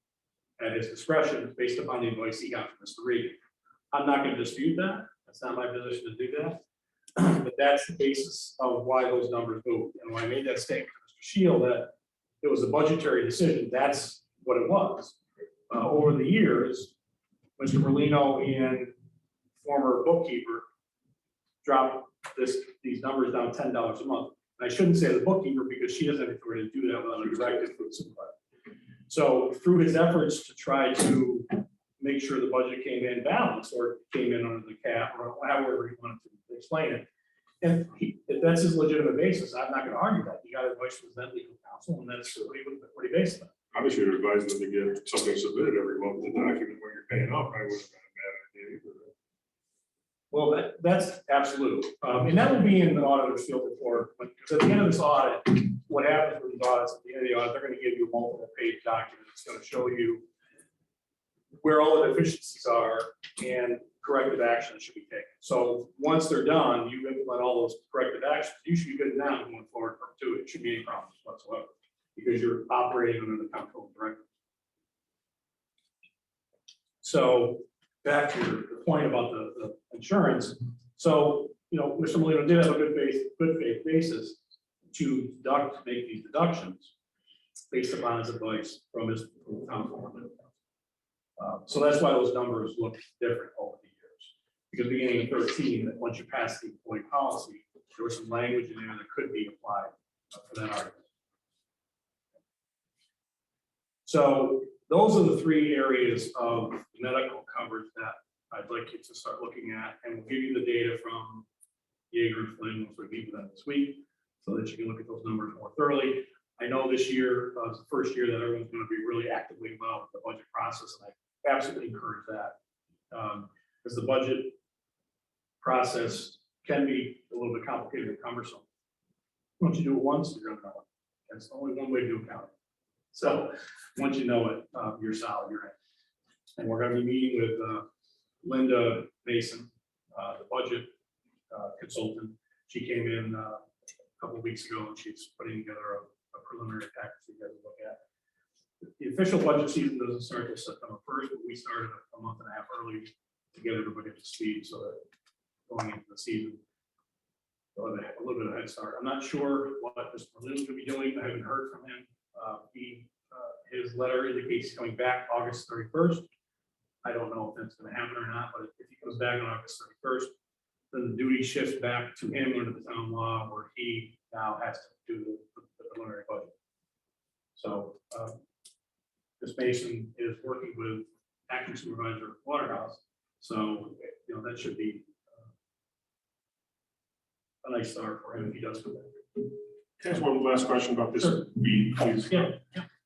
at his discretion based upon the advice he got from Mr. Regan. I'm not going to dispute that. That's not my position to do that. But that's the basis of why those numbers moved. And when I made that statement to Mr. Shield that it was a budgetary decision, that's what it was. Over the years, Mr. Merlino and former bookkeeper dropped these numbers down $10 a month. And I shouldn't say the bookkeeper because she doesn't have the authority to do that without a directive from the supervisor. So through his efforts to try to make sure the budget came in balanced or came in under the cap or however he wanted to explain it. And if that's his legitimate basis, I'm not going to argue that. He got advice from his then legal counsel, and that's what he based it on. I should advise them to get something submitted every month, the document where you're paying up, I would have been a bad idea either. Well, that's absolute. And that will be in the auditor's field report, but because at the end of this audit, what happens with these audits, at the end of the audit, they're gonna give you a multiple page document. It's gonna show you where all the deficiencies are and corrective action should be taken. So once they're done, you implement all those corrective actions, you should be good now going forward from two. It shouldn't be any problems whatsoever, because you're operating under the control of director. So back to the point about the insurance. So, you know, Mr. Molino did have a good faith basis to make these deductions based upon his advice from his town foreman. So that's why those numbers look different over the years. Because beginning in 13, that once you pass the employee policy, there was some language in there that could be applied for that argument. So those are the three areas of medical coverage that I'd like you to start looking at, and we'll give you the data from Yeager and Flynn once we meet with them this week, so that you can look at those numbers more thoroughly. I know this year is the first year that everyone's going to be really actively involved with the budget process, and I absolutely encourage that. Because the budget process can be a little bit complicated and cumbersome. Once you do it once, you're going to know it. That's only one way to do accounting. So once you know it, you're solid, you're in. And we're going to be meeting with Linda Mason, the budget consultant. She came in a couple of weeks ago, and she's putting together a preliminary package for you guys to look at. The official budget season doesn't start until September 1st, but we started a month and a half early to get everybody up to speed, so that going into the season, we'll have a little bit of a head start. I'm not sure what Mr. Berlin's going to be doing. I haven't heard from him. His letter indicates he's coming back August 31st. I don't know if that's going to happen or not, but if he comes back on August 31st, then the duty shifts back to him under the town law, where he now has to do the preliminary budget. So Ms. Mason is working with acting supervisor Waterhouse, so you know that should be a nice start for him if he does come back. Can I ask one last question about this? Sure. Please. Yeah.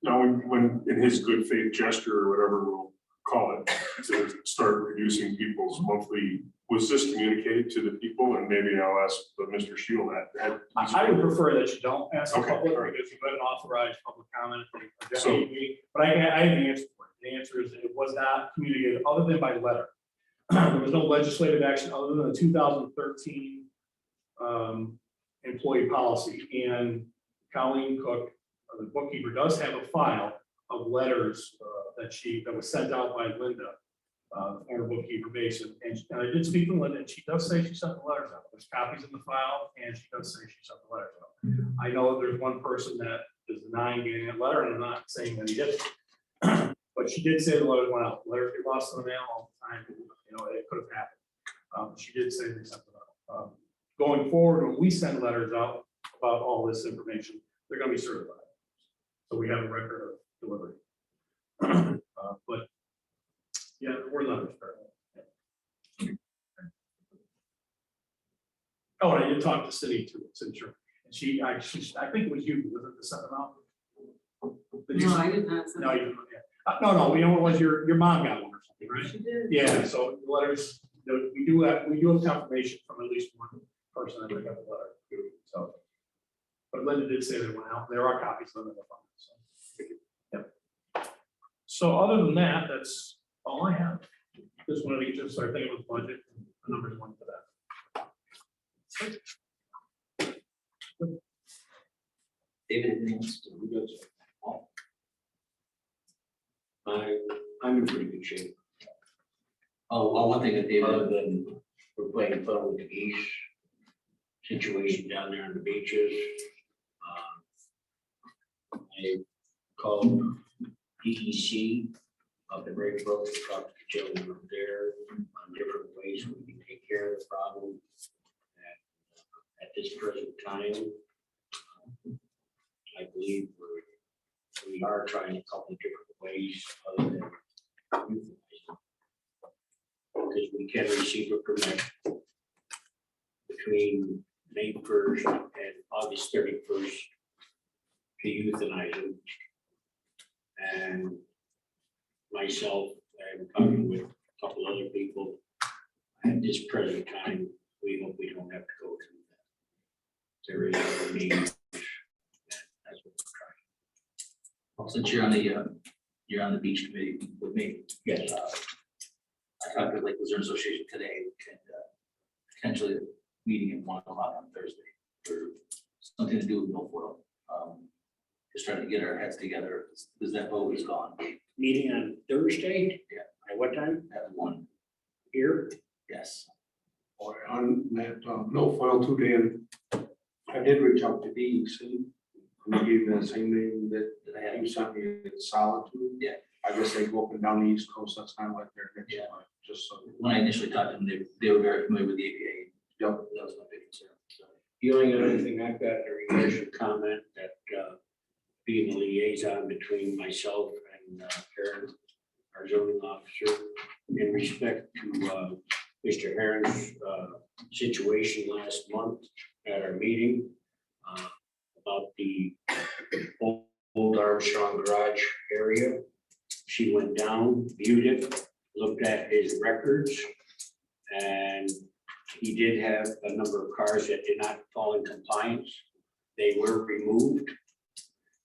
Now, when in his good faith gesture, or whatever we'll call it, to start reducing people's monthly, was this communicated to the people? And maybe I'll ask Mr. Shield that. I would prefer that you don't ask the Okay, public, all right. because you haven't authorized public comment for a So- deputy meeting. But I have the answer for it. The answer is that it was not communicated other than by letter. There was no legislative action other than the 2013 employee policy. And Colleen Cook, the bookkeeper, does have a file of letters that was sent out by Linda, former bookkeeper Mason. And I did speak to Linda, and she does say she sent the letters out. There's copies in the file, and she does say she sent the letters out. I know that there's one person that is denying getting that letter, and I'm not saying that he did. But she did say the letters went out. Letters get lost in the mail all the time. You know, it could have happened. She did say they sent them out. Going forward, when we send letters out about all this information, they're going to be certified. So we have a record of delivery. But yeah, we're letters. Yeah. Oh, and I did talk to Cindy too. Cindy, sure. And I think it was you. Was it the send them out? No, I did not. No, you didn't. Yeah. No. You know what was your mom got one or something, right? She did. Yeah. So the letters, we do have confirmation from at least one person that got the letter. So, but Linda did say they went out. There are copies of them in the file. So, yep. So other than that, that's all I have. Just wanted to get you to start thinking about the budget and the numbers one for that. David, anything else? I'm in pretty good shape, Oh, well, one thing that David, other than we're playing fun with the geese situation down there on the beaches. I called DEC up in Rayford, talked to the gentleman up there on different ways we can take care of the problem. At this present time, I believe we are trying a couple of different ways other than euthanizing. Because we can receive a permit between May 1st and August 31st to euthanize them. And myself, I'm talking with a couple other people, I had this present time, we hope we don't have to go through that. There is a need. That's what we're trying. Well, since you're on the beach committee with me. Yes. I talked to Lake Luzerne Association today, and potentially a meeting at 1 o'clock on Thursday for something to do with milfoil. Just trying to get our heads together, because that vote is gone Meeting on Thursday? Yeah. At what time? at 1. Here? Yes. Or on that, milfoil too, Dan, I did reach out to DEC. And they gave me the same name that Did I have you sent me, it's Solitude. Yeah. I guess they go up and down the East Coast, that's kind of like their next Yeah. line, just so. When I initially talked to them, they were very familiar with the APA. Yep. That was my big concern. So, The only other thing I've got to revision comment that being a liaison between myself and Karen, our zoning officer, in respect to Mr. Herron's situation last month at our meeting about the old Armstrong garage area. She went down, viewed it, looked at his records, and he did have a number of cars that did not fall in compliance. They were removed.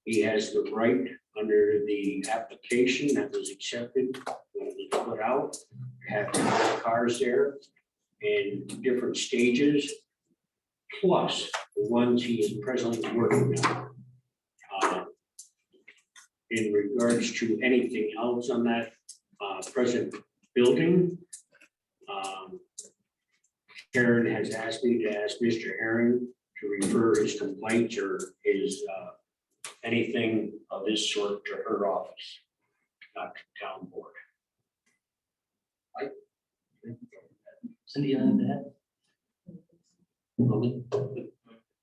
He has the right under the application that was accepted when it was put out, to have 5 cars there in different stages, plus the ones he is presently working on. In regards to anything else on that present building, Karen has asked me to ask Mr. Herron to refer his complaints or his anything of this sort to her office, not to town board. Cindy, on that? Logan?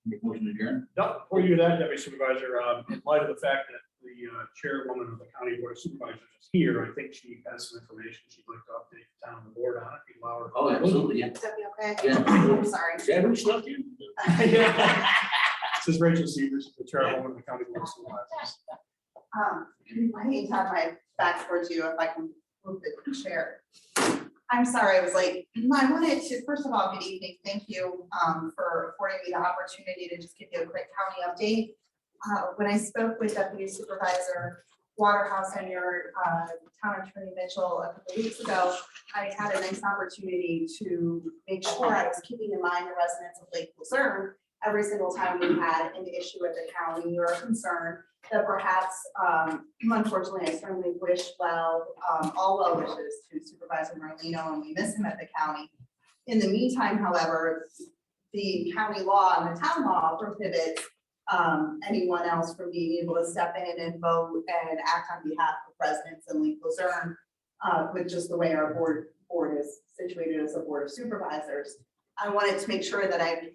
Make motion to adjourn? No, before you do that, Deputy Supervisor, in light of the fact that the chairwoman of the County Board of Supervisors is here, I think she has some information she'd like to update the town and the board on. If you allow her. Oh, absolutely, yeah. Is that be okay? Yeah. I'm sorry. Is that who snuck in? This is Rachel Severs, the chairwoman of the County Board of Supervisors. I hate to have my back towards you if I can move the chair. I'm sorry I was late. I wanted to, first of all, good evening. Thank you for affording me the opportunity to just give you a quick county update. When I spoke with Deputy Supervisor Waterhouse and your town attorney Mitchell a couple weeks ago, I had a nice opportunity to make sure I was keeping in mind the residents of Lake Luzerne every single time we had an issue with the county or a concern that perhaps, unfortunately, I certainly wish all well wishes to Supervisor Merlino, and we miss him at the county. In the meantime, however, the county law and the town law prohibits anyone else from being able to step in and vote and act on behalf of residents in Lake Luzerne, with just the way our board is situated as a board of supervisors. I wanted to make sure that I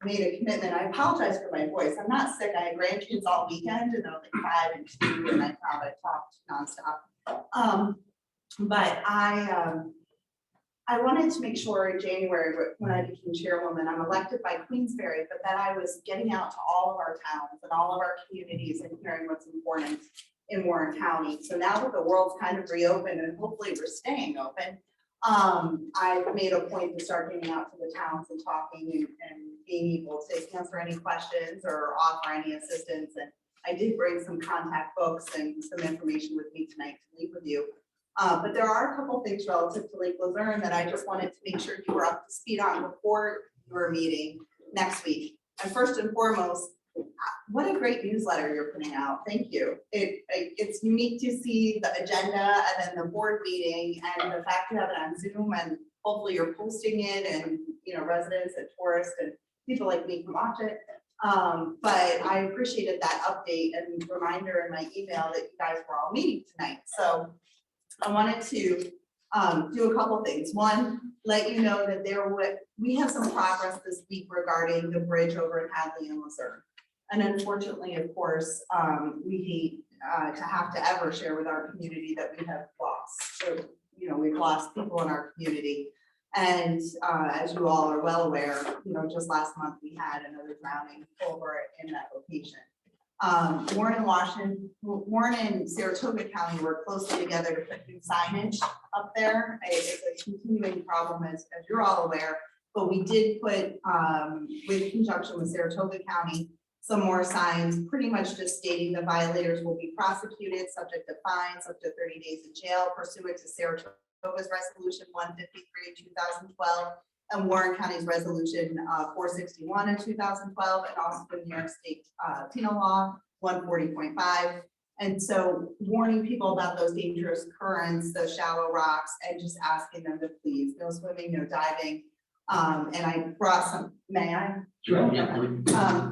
made a commitment. I apologize for my voice. I'm not sick. I had grandkids all weekend and they're like 5 and 2 and I thought I talked nonstop. But I wanted to make sure in January when I became chairwoman, I'm elected by Queensberry, but that I was getting out to all of our towns and all of our communities and hearing what's important in Warren County. So now that the world's kind of reopened and hopefully we're staying open, I've made a point to start getting out to the towns and talking and being able to answer any questions or offer any assistance. And I did bring some contact books and some information with me tonight to leave with you. But there are a couple things relative to Lake Luzerne that I just wanted to make sure you were up to speed on before your meeting next week. And first and foremost, what a great newsletter you're putting out. Thank you. It's unique to see the agenda and then the board meeting and the fact you have it on Zoom and hopefully you're posting it and, you know, residents and tourists and people like me can watch it. But I appreciated that update and reminder in my email that you guys were all meeting tonight. So I wanted to do a couple things. One, let you know that we have some progress this week regarding the bridge over in Hadley and Luzerne. And unfortunately, of course, we hate to have to ever share with our community that we have lost. So, you know, we've lost people in our community. And as you all are well aware, you know, just last month we had another drowning over in that location. Warren and Saratoga County work closely together to put new signage up there. It's a continuing problem, as you're all aware. But we did put, with conjunction with Saratoga County, some more signs, pretty much just stating the violators will be prosecuted, subject to fines up to 30 days in jail pursuant to Saratoga's Resolution 153, 2012, and Warren County's Resolution 461 in 2012, and also the New York State Penal Law 140.5. And so warning people about those dangerous currents, the shallow rocks, and just asking them to please, no swimming, no diving. And I brought some, may I? Sure.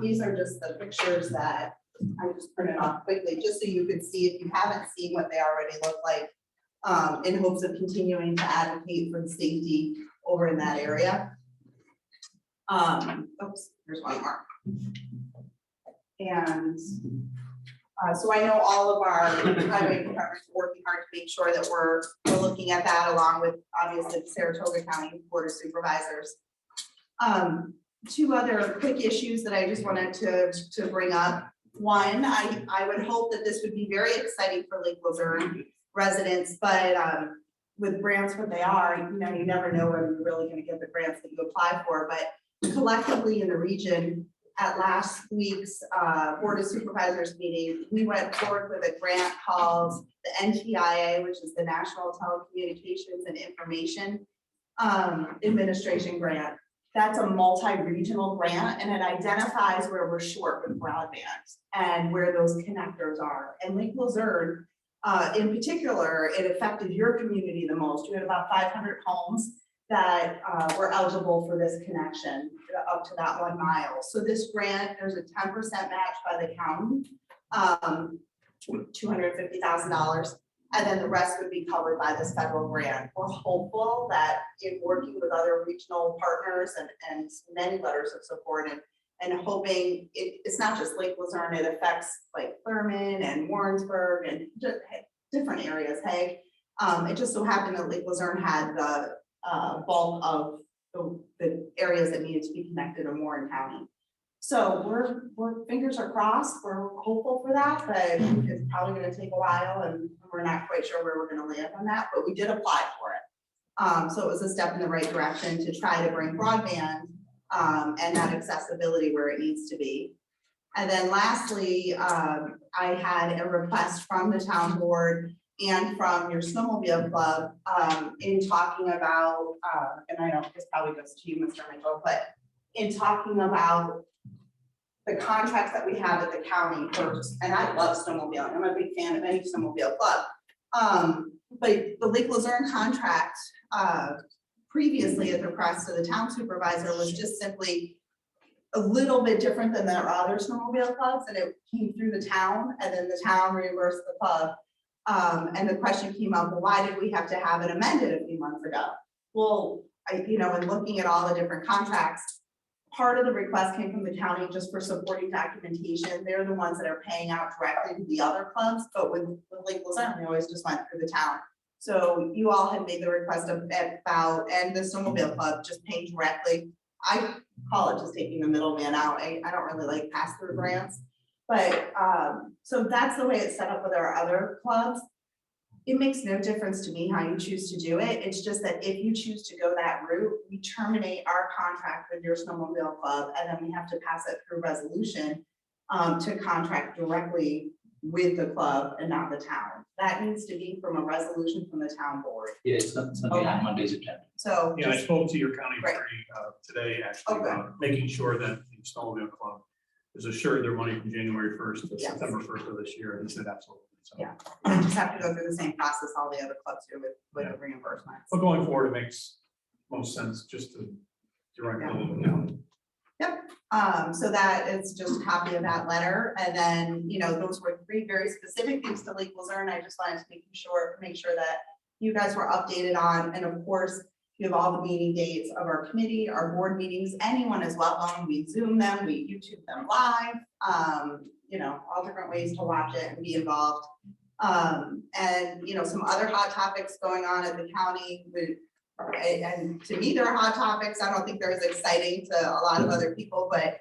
These are just the pictures that I just printed off quickly, just so you could see if you haven't seen what they already look like, in hopes of continuing to advocate for the safety over in that area. Oops, here's one more. And so I know all of our highway departments are working hard to make sure that we're looking at that, along with obviously the Saratoga County Board of Supervisors. Two other quick issues that I just wanted to bring up. One, I would hope that this would be very exciting for Lake Luzerne residents, but with grants what they are, you know, you never know when you're really going to get the grants that you apply for. But collectively in the region, at last week's Board of Supervisors meeting, we went forward with a grant called the NTIA, which is the National Telecommunications and Information Administration Grant. That's a multi-regional grant, and it identifies where we're short with broadband and where those connectors are. And Lake Luzerne, in particular, it affected your community the most. You had about 500 homes that were eligible for this connection up to that 1 mile. So this grant, there's a 10% match by the county, $250,000, and then the rest would be covered by this federal grant. We're hopeful that in working with other regional partners and many letters of support and hoping it's not just Lake Luzerne, it affects like Thurman and Warrensburg and just different areas. Hey, it just so happened that Lake Luzerne had the bulk of the areas that needed to be connected in Warren County. So we're fingers are crossed. We're hopeful for that, but it's probably going to take a while, and we're not quite sure where we're going to land on that. But we did apply for it, so it was a step in the right direction to try to bring broadband and that accessibility where it needs to be. And then lastly, I had a request from the town board and from your snowmobile club in talking about, and I know this probably goes to you, Mr. Mitchell, but in talking about the contracts that we have at the county first, and I love snowmobiling. I'm a big fan of any snowmobile club. But the Lake Luzerne contract previously at the request of the town supervisor was just simply a little bit different than their other snowmobile clubs, and it came through the town, and then the town reimbursed the club. And the question came up, well, why did we have to have it amended a few months ago? Well, in looking at all the different contracts, part of the request came from the county just for supporting documentation. They're the ones that are paying out directly to the other clubs, but with Lake Luzerne, we always just went through the town. So you all had made the request about, and the snowmobile club just paying directly. I call it just taking the middleman out. I don't really like pass-through grants. But so that's the way it's set up with our other clubs. It makes no difference to me how you choose to do it. It's just that if you choose to go that route, we terminate our contract with your snowmobile club, and then we have to pass it through resolution to contract directly with the club and not the town. That needs to be from a resolution from the town board. Yeah, it's not something on Monday's agenda. So Yeah, I just- spoke to your county Right. attorney today, actually, Okay. about making sure that the snowmobile club is assured their money from January 1st to Yes. September 1st of this year, and he said absolutely. So, Yeah. I just have to go through the same process all the other clubs do with the reimbursements. but going forward, it makes most sense just to directly with the county. So that is just a copy of that letter. And then, those were 3 very specific things to Lake Luzerne. I just wanted to make sure that you guys were updated on. And of course, you have all the meeting dates of our committee, our board meetings. Anyone is welcome. We Zoom them, we YouTube them live, all different ways to watch it and be involved. And, some other hot topics going on at the county and to me, they're hot topics. I don't think they're as exciting to a lot of other people, but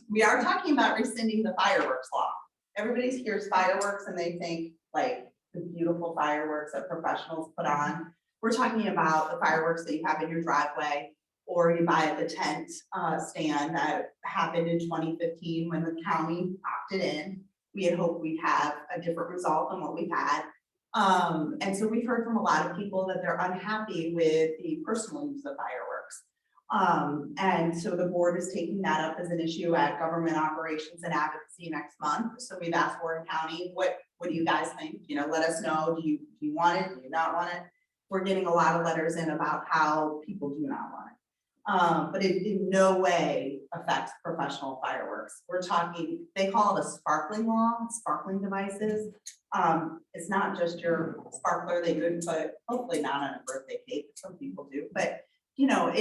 We are talking about rescinding the fireworks law. Everybody hears fireworks and they think like the beautiful fireworks that professionals put on. We're talking about the fireworks that you have in your driveway or you buy at the tent stand that happened in 2015 when the county opted in. We had hoped we'd have a different result than what we've had. And so we've heard from a lot of people that they're unhappy with the personal use of fireworks. And so the board is taking that up as an issue at Government Operations and Advocacy next month. So we've asked Warren County, what do you guys think? You know, let us know, do you want it, do you not want it? We're getting a lot of letters in about how people do not want it. But it in no way affects professional fireworks. We're talking, they call it a sparkling law, sparkling devices. It's not just your sparkler that you would put, hopefully not on a birthday cake, some people do, but you know,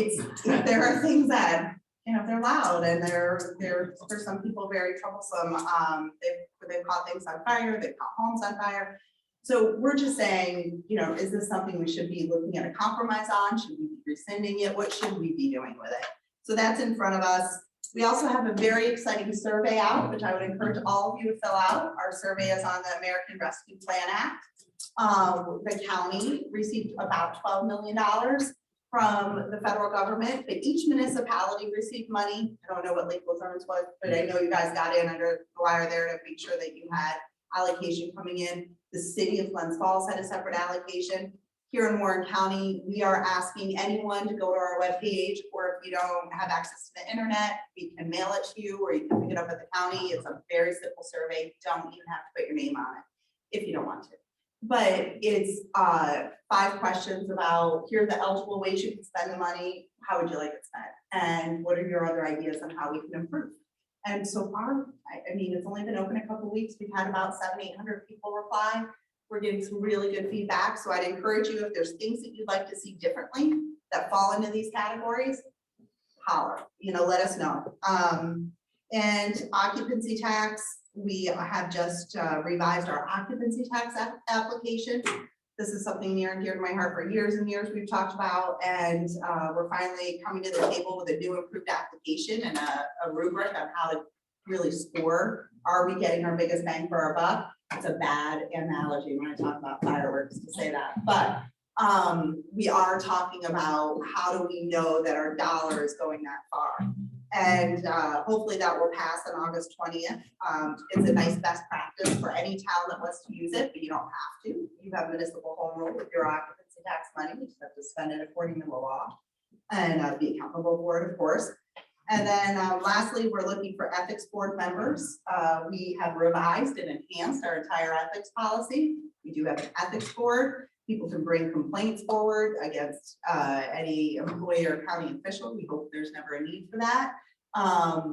there are things that, you know, they're loud and they're for some people very troublesome. They've caught things on fire, they've caught homes on fire. So we're just saying, you know, is this something we should be looking at a compromise on? Should we be rescinding it? What should we be doing with it? So that's in front of us. We also have a very exciting survey out, which I would encourage all of you to fill out. Our survey is on the American Rescue Plan Act. The county received about $12 million from the federal government, but each municipality received money. I don't know what Lake Luzerne's was, but I know you guys got in under the wire there to make sure that you had allocation coming in. The city of Glens Falls had a separate allocation. Here in Warren County, we are asking anyone to go to our webpage, or if you don't have access to the internet, we can mail it to you, or you can pick it up at the county. It's a very simple survey. You don't even have to put your name on it if you don't want to. But it's 5 questions about, here are the eligible ways you can spend the money, how would you like it spent? And what are your other ideas on how we can improve? And so far, I mean, it's only been open a couple of weeks. We've had about 700-800 people reply. We're getting some really good feedback. So I'd encourage you, if there's things that you'd like to see differently that fall into these categories, holler, you know, let us know. And occupancy tax, we have just revised our occupancy tax application. This is something near and dear to my heart for years and years we've talked about, and we're finally coming to the table with a new improved application and a rubric on how to really score. Are we getting our biggest bang for our buck? It's a bad analogy when I talk about fireworks to say that, but we are talking about how do we know that our dollar is going that far. And hopefully that will pass on August 20th. It's a nice best practice for any town that wants to use it, but you don't have to. You have municipal home rule with your occupancy tax money. You just have to spend it according to the law and be accountable for it, of course. And then lastly, we're looking for ethics board members. We have revised and enhanced our entire ethics policy. We do have an ethics board. People can bring complaints forward against any employee or county official. We hope there's never a need for that.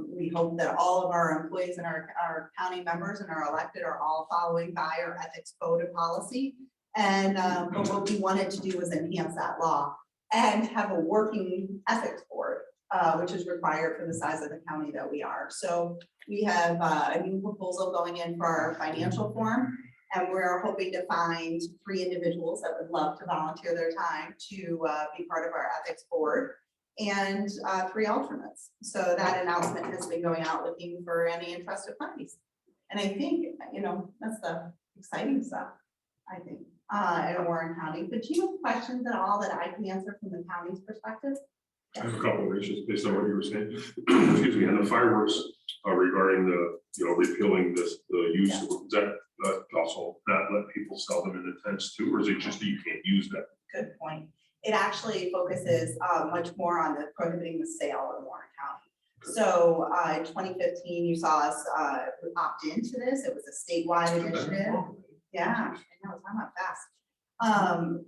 We hope that all of our employees and our county members and our elected are all following by our ethics code and policy. And but what we wanted to do was enhance that law and have a working ethics board, which is required for the size of the county that we are. So we have a new proposal going in for our financial form. And we're hoping to find 3 individuals that would love to volunteer their time to be part of our ethics board, and 3 alternates. So that announcement has been going out looking for any interested parties. And I think, you know, that's the exciting stuff, I think, in Warren County. But do you have questions at all that I can answer from the county's perspective? I have a couple of issues based on what you were saying. Excuse me, and the fireworks regarding the, you know, repealing this, the use, Yeah. of that also not let people sell them in the tents too, or is it just that you can't use that? Good point. It actually focuses much more on the prohibiting the sale in Warren County. So in 2015, you saw us opt into this. It was a statewide initiative. Yeah, I know, time went fast.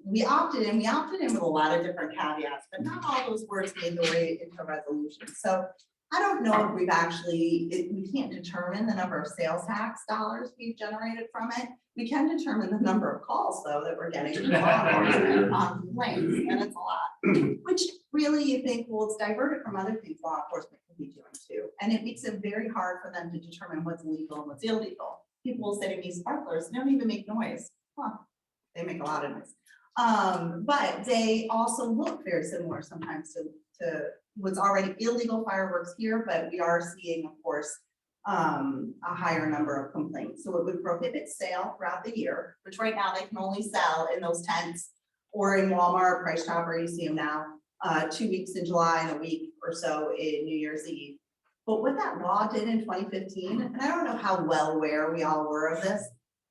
We opted in with a lot of different caveats, but not all those words made their way into a resolution. So I don't know if we've actually, we can't determine the number of sales tax dollars we've generated from it. We can determine the number of calls though that we're getting on complaints, and it's a lot. Which really you think, well, it's diverted from other things law enforcement can be doing too. And it makes it very hard for them to determine what's legal and what's illegal. People will say to me, sparklers don't even make noise. Huh. They make a lot of noise. But they also look very similar sometimes to what's already illegal fireworks here, but we are seeing, of course, a higher number of complaints. So it would prohibit sale throughout the year, which right now they can only sell in those tents or in Walmart, Price Chopper, you see them now, 2 weeks in July and a week or so in New Year's Eve. But what that law did in 2015, and I don't know how well aware we all were of this,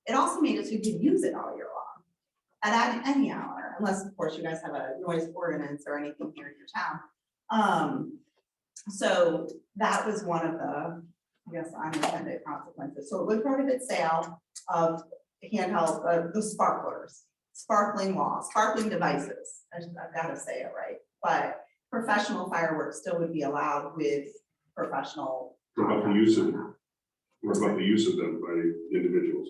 it also made it so you could use it all year long at any hour, unless of course you guys have a noise ordinance or anything here in your town. So that was one of the, I guess, unintended consequences. So it would prohibit sale of handheld, the sparklers, sparkling walls, sparkling devices. I've got to say it right, but professional fireworks still would be allowed with professional. What about the use of them? What about the use of them by individuals?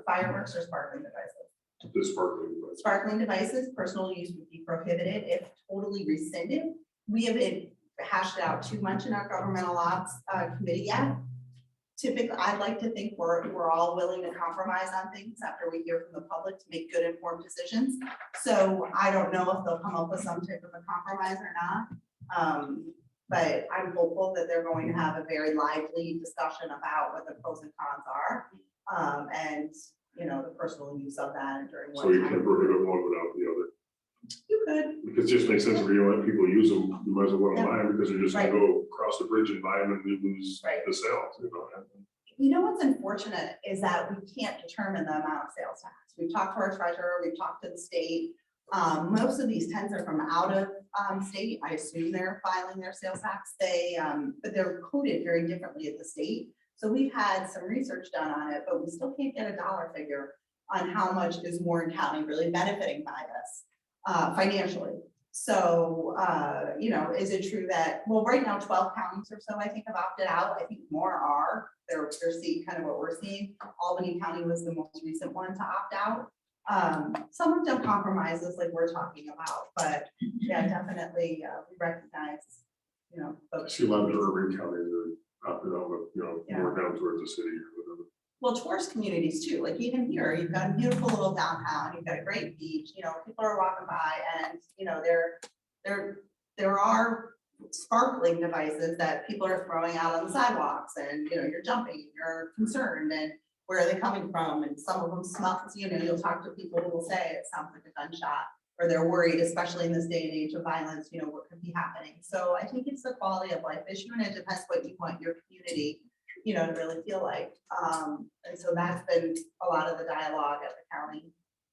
Fireworks or sparkling devices? The sparkling device. Sparkling devices, personal use would be prohibited if totally rescinded. We haven't hashed it out too much in our governmental ops committee yet. Typically, I'd like to think we're all willing to compromise on things after we hear from the public to make good informed decisions. So I don't know if they'll come up with some type of a compromise or not. But I'm hopeful that they're going to have a very lively discussion about what the pros and cons are. And, you know, the personal use of that and during So you what can time. prohibit one without the other. You could. Because it just makes sense if you let people use them, you might as well let them Yeah. buy them because they're just gonna go across the bridge and buy them and we lose Right. the sales, you know. You know, what's unfortunate is that we can't determine the amount of sales tax. We've talked to our treasurer, we've talked to the state. Most of these tents are from out of state. I assume they're filing their sales tax. But they're coded very differently at the state. So we've had some research done on it, but we still can't get a dollar figure on how much is Warren County really benefiting by this financially. So, you know, is it true that, well, right now 12 counties or so I think have opted out. I think more are. They're seeing kind of what we're seeing. Albany County was the most recent one to opt out. Some have done compromises like we're talking about, but yeah, definitely we recognize, you know. I see a lot of the urban counties are up and over, you know, Yeah. more down towards the city or whatever. Well, tourist communities too, like even here, you've got a beautiful little downtown, you've got a great beach, you know, people are walking by and, you know, there are sparkling devices that people are throwing out on the sidewalks and, you know, you're jumping, you're concerned and where are they coming from? And some of them smell, you know, you'll talk to people who will say it sounds like a gunshot or they're worried, especially in this day and age of violence, you know, what could be happening. So I think it's the quality of life issue and it depends what you want your community, you know, to really feel like. And so that's been a lot of the dialogue at the county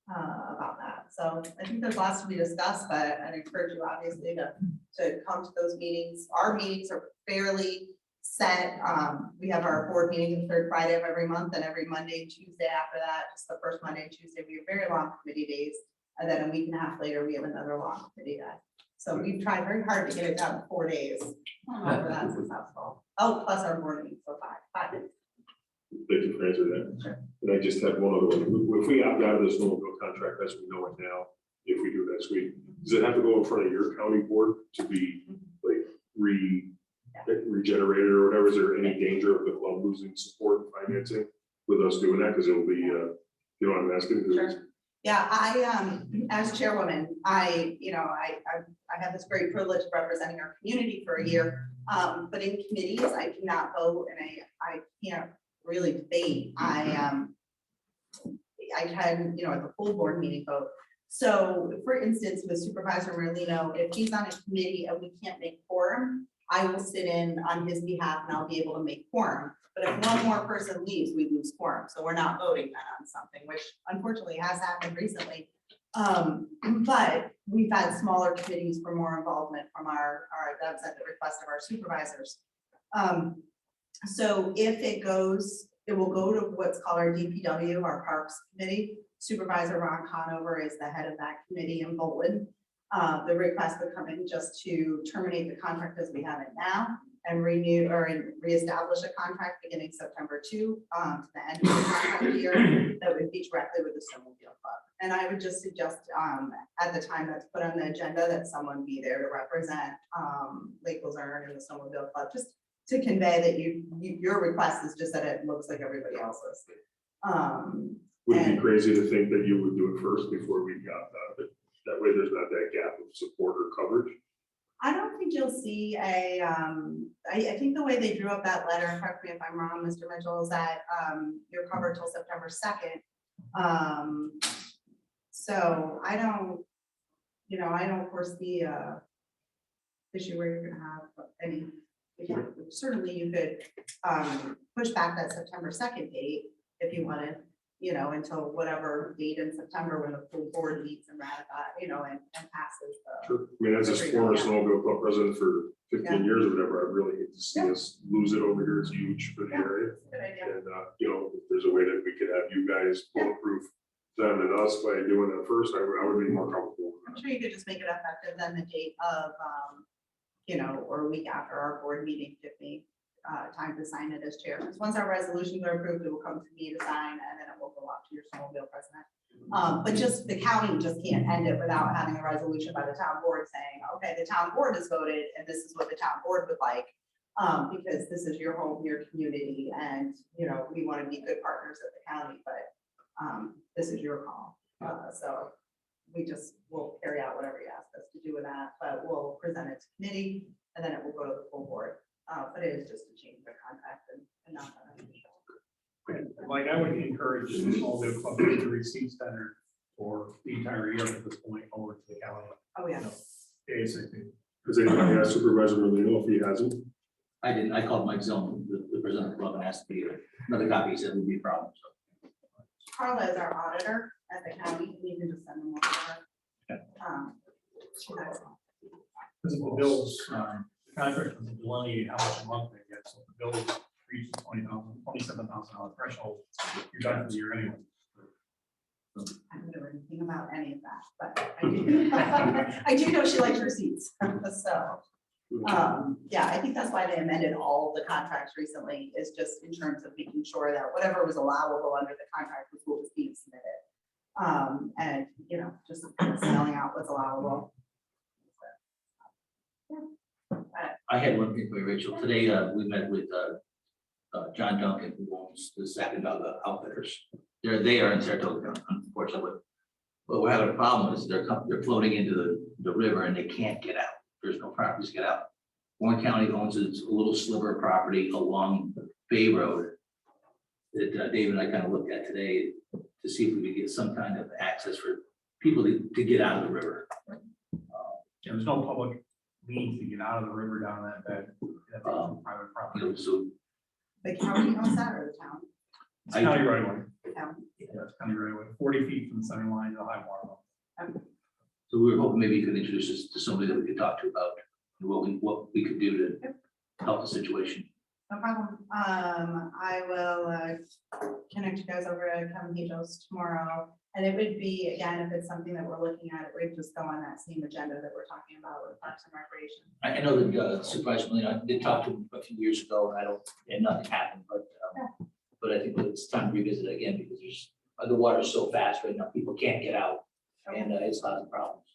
about that. So I think there's lots to be discussed, but I'd encourage you obviously to come to those meetings. Our meetings are fairly set. We have our board meeting the third Friday of every month and every Monday and Tuesday after that, just the first Monday and Tuesday, we have very long committee days. And then a week and a half later, we have another long committee day. So we've tried very hard to get it done in 4 days. I don't know if that's successful. Oh, plus our board meeting, so five days. Thank you for answering that. And I just had one other one. If we opt out of this snowmobile contract, as we know it now, if we do next week, does it have to go in front of your county board to be like regenerated or whatever? Is there any danger of the club losing support and financing with us doing that? Because it'll be, you know what I'm asking? Sure. Yeah, I, as chairwoman, I have this great privilege of representing our community for a year. But in committees, I do not vote and I can't really debate. I can, you know, at the full board meeting vote. So for instance, with Supervisor Merlino, if he's on a committee and we can't make quorum, I will sit in on his behalf and I'll be able to make quorum. But if one more person leaves, we lose quorum. So we're not voting then on something, which unfortunately has happened recently. But we've had smaller committees for more involvement from that's at the request of our supervisors. So if it goes, it will go to what's called our DPW, our Parks Committee. Supervisor Ron Conover is the head of that committee in Bolton. The request would come in just to terminate the contract as we have it now and renew or reestablish a contract beginning September 2 to the end of the contract year that would be directly with the Snowmobile Club. And I would just suggest at the time that's put on the agenda that someone be there to represent Lake Luzerne and the Snowmobile Club, just to convey that your request is just that it looks like everybody else's. Would it be And- crazy to think that you would do it first before we got that way there's not that gap of support or coverage? I don't think you'll see I think the way they drew up that letter, correct me if I'm wrong, Mr. Mitchell, is that, you're covered till September 2nd. So I don't foresee a issue where you're gonna have any, certainly you could, push back that September 2nd date if you wanted, until whatever date in September when the full board meets and ratify, and passes the. Sure. I mean, as a former snowmobile club president for 15 years or whatever, I really hate to see us lose it over here. It's huge for the area. Good idea. And, if there's a way that we could have you guys bulletproof them and us by doing it first, I would be more comfortable. I'm sure you could just make it effective then the date of, or a week after our board meeting, give me time to sign it as chair. Because once our resolutions are approved, it will come to me to sign and then it will go out to your snowmobile president. But just the county just can't end it without having a resolution by the town board saying, okay, the town board has voted and this is what the town board would like. Because this is your home, your community, and, we want to be good partners at the county, but this is your call. So we'll carry out whatever you ask us to do with that, but we'll present it to committee and then it will go to the full board. But it is just to change the contact and not that unusual. Like, I would encourage all the club to receive center for the entire year at this point over to the county. Oh, yeah. ASAP. Does anybody ask Supervisor Molino if he hasn't? I didn't, I called Mike Zone, the president of the club, and asked to be another copy. He said it would be a problem, so. Carla is our auditor at the county, and you can just send them over. She's excellent. Because of the bills, the contract doesn't delineate how much a month they get, so if the bill reaches $27,000 threshold, you're done for the year anyway. I don't know anything about any of that, but I do, I do know she likes receipts, so. Yeah, I think that's why they amended all the contracts recently, is just in terms of making sure that whatever was allowable under the contract was what was being submitted. And, just spelling out what's allowable. I had one thing for you, Rachel. Today, we met with John Duncan, who owns the second of the outfitters. They are in Saratoga, unfortunately. But we're having a problem is they're floating into the river and they can't get out. There's no properties to get out. Warren County owns a little sliver of property along Bay Road that Dave and I kind of looked at today to see if we could get some kind of access for people to get out of the river. There's no public means to get out of the river down that bed. Private property. So The county owns that or the town? It's county right away. The town. Yeah, it's county right away, 40 feet from the center line to the high water level. So we were hoping maybe you could introduce us to somebody that we could talk to about what we could do to help the situation. No problem. I will connect you guys over to Kevin Pejos tomorrow. And it would be, again, if it's something that we're looking at, it would just go on that same agenda that we're talking about with Parks and Recreation. I know that surprisingly, I did talk to him a few years ago, and nothing happened, but I think that it's time to revisit it again because the water's so fast right now, people can't get out, and it's causing problems.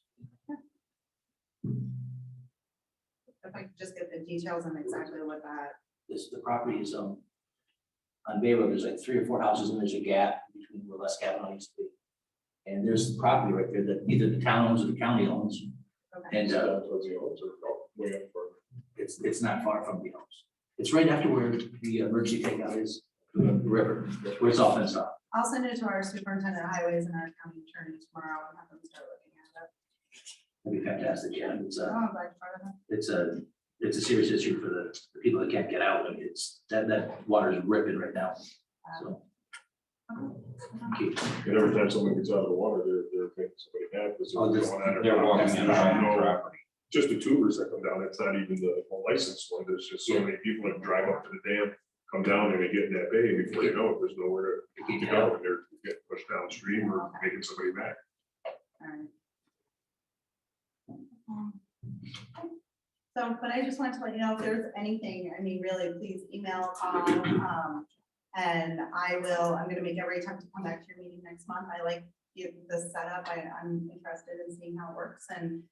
If I could just get the details on exactly what that. The property is on Bay Road, there's like 3 or 4 houses and there's a gap between where Les Kavanaugh used to be. And there's the property right there that either the town owns or the county owns. Okay. And it's not far from the homes. It's right after where the emergency takeout is, the river, that's where it's all fenced off. I'll send it to our superintendent of highways and our county attorney tomorrow and have them start looking at it. That'd be fantastic, yeah. Oh, I'm glad you're part of that. It's a serious issue for the people that can't get out. I mean, it's that water is ripping right now. So. Thank you. And every time someone gets out of the water, they're making somebody mad because They're walking in on no- property. just the tubers that come down. It's not even the licensed one. There's just so many people that drive up to the dam, come down and they get in that bay and before you know it, there's nowhere to go and they're getting pushed downstream or making somebody mad. Alright. So, but I just wanted to let you know if there's anything, I mean, really, please email, call, and I'm gonna make every attempt to come back to your meeting next month. I like the setup. I'm interested in seeing how it works, and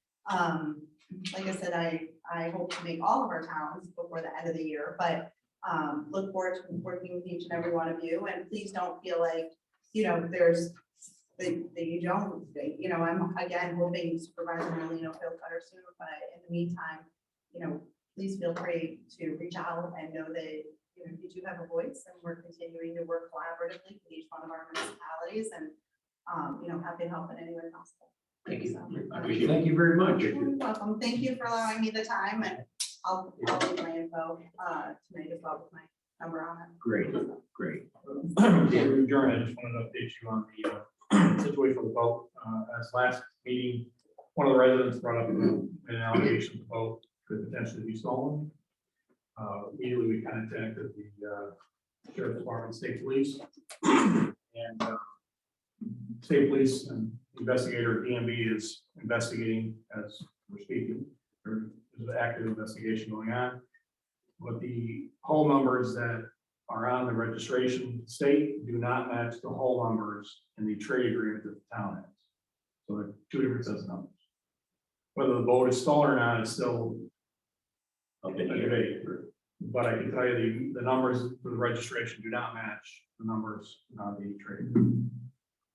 like I said, I hope to make all of our towns before the end of the year, but look forward to working with each and every one of you, and please don't feel like there's, you don't, I'm again hoping Supervisor Marlino feel better soon, but in the meantime, please feel free to reach out and know that, you do have a voice, and we're continuing to work collaboratively with each one of our municipalities, and, happy to help in any way possible. Thank you. So, Thank you very much. you're welcome. Thank you for allowing me the time, and I'll leave my info, tonight as well with my number on it. Great. Before we adjourn, I just wanted to update you on the situation with the boat. As last meeting, one of the residents brought up an allegation the boat could potentially be stolen. Immediately, we contacted the sheriff's department, state police, and state police and investigator DMV is investigating as we're speaking. There's an active investigation going on. But the hull numbers that are on the registration state do not match the hull numbers in the trade agreement that the town has. So they're two different sets of numbers. Whether the boat is stolen or not is still a debate. But I can tell you the numbers for the registration do not match the numbers on the trade agreement.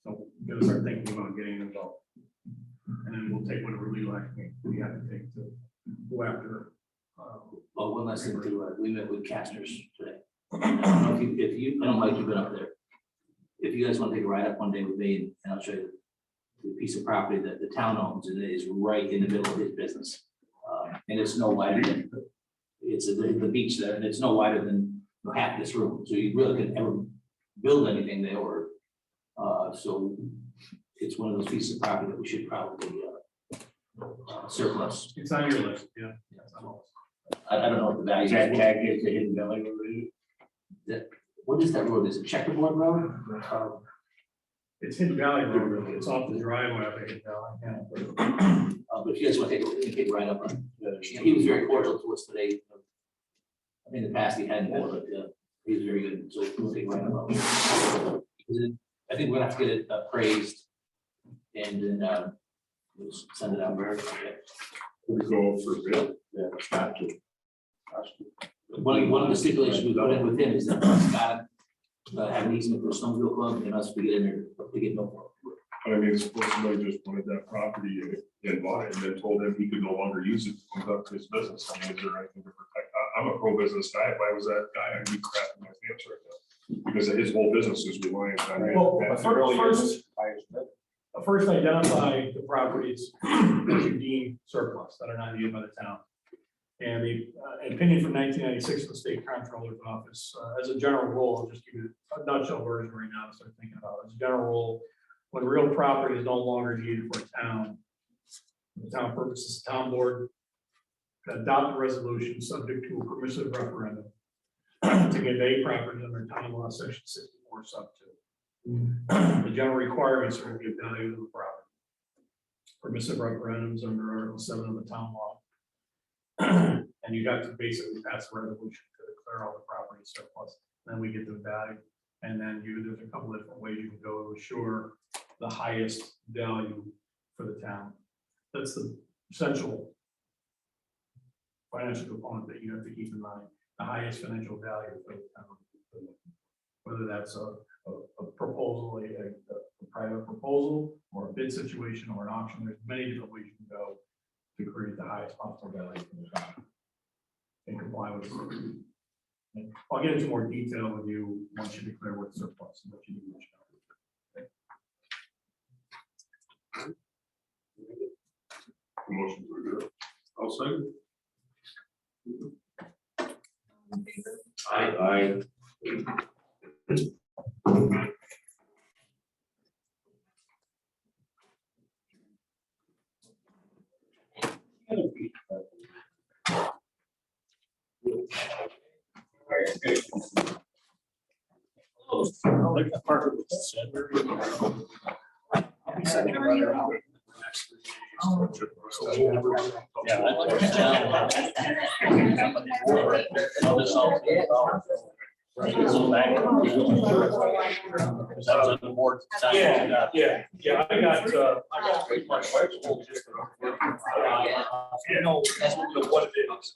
So we're gonna start thinking about getting involved. And then we'll take whatever legal action we have to take to go after. Well, one last thing too, we met with Casters today. I don't know if you, I don't like you've been up there. If you guys want to take a ride up one day with me, and I'll show you the piece of property that the town owns, and it is right in the middle of his business. And it's no wider than, it's the beach there, and it's no wider than half this room, so you really couldn't ever build anything there, or, so it's one of those pieces of property that we should probably surplus. It's on your list, yeah. I don't know what the value Is that is. tagged as the Hidden Valley Road? What is that road? Is it Checkerboard Road? It's Hidden Valley Road, really. It's off the driveway of Hidden Valley. Yeah. But if you guys want to take a ride up on, he was very cordial to us today. I mean, in the past he hadn't, but he was very good, so we'll take a ride up. I think we're gonna have to get it appraised and then we'll send it out. We go for bid. Yeah, got to. One of the stipulations we got in with him is that he's got to have an easement for a snowmobile club and us to get in there to get no more. But I mean, suppose somebody just wanted that property and bought it and then told him he could no longer use it to conduct his business. I mean, is there anything to protect? I'm a pro-business guy. If I was that guy, I'd be crapping my pants right now. Because his whole business is reliant on it. Well, And it really is. first identify the properties that you deem surplus that are not needed by the town. And the opinion from 1996 of the state comptroller's office, as a general rule, I'll just give you a nutshell version right now to start thinking about. As a general rule, when real property is no longer needed for a town, the town purposes, the town board can adopt a resolution subject to a permissive referendum to convey property under town law section 64 sub 2. The general requirements are to give value to the property. Permissive referendums under Article 7 of the town law. And you have to basically pass a resolution to declare all the property surplus. Then we get the value. And then there's a couple different ways you can go to assure the highest value for the town. That's the essential financial component that you have to keep in mind, the highest financial value for the town. Whether that's a proposal, a private proposal, or a bid situation, or an auction, there's many different ways you can go to create the highest possible value for the town and comply with. And I'll get into more detail with you once you declare what surplus and what you need to show. Motion to adjourn. I'll second. Aye. I'll make that part of it. I'll be sending a letter out. Yeah, I'd like to tell. I'll just all- Right, so back- I was on the board at the time. Yeah, I got pretty much. You know, what it is.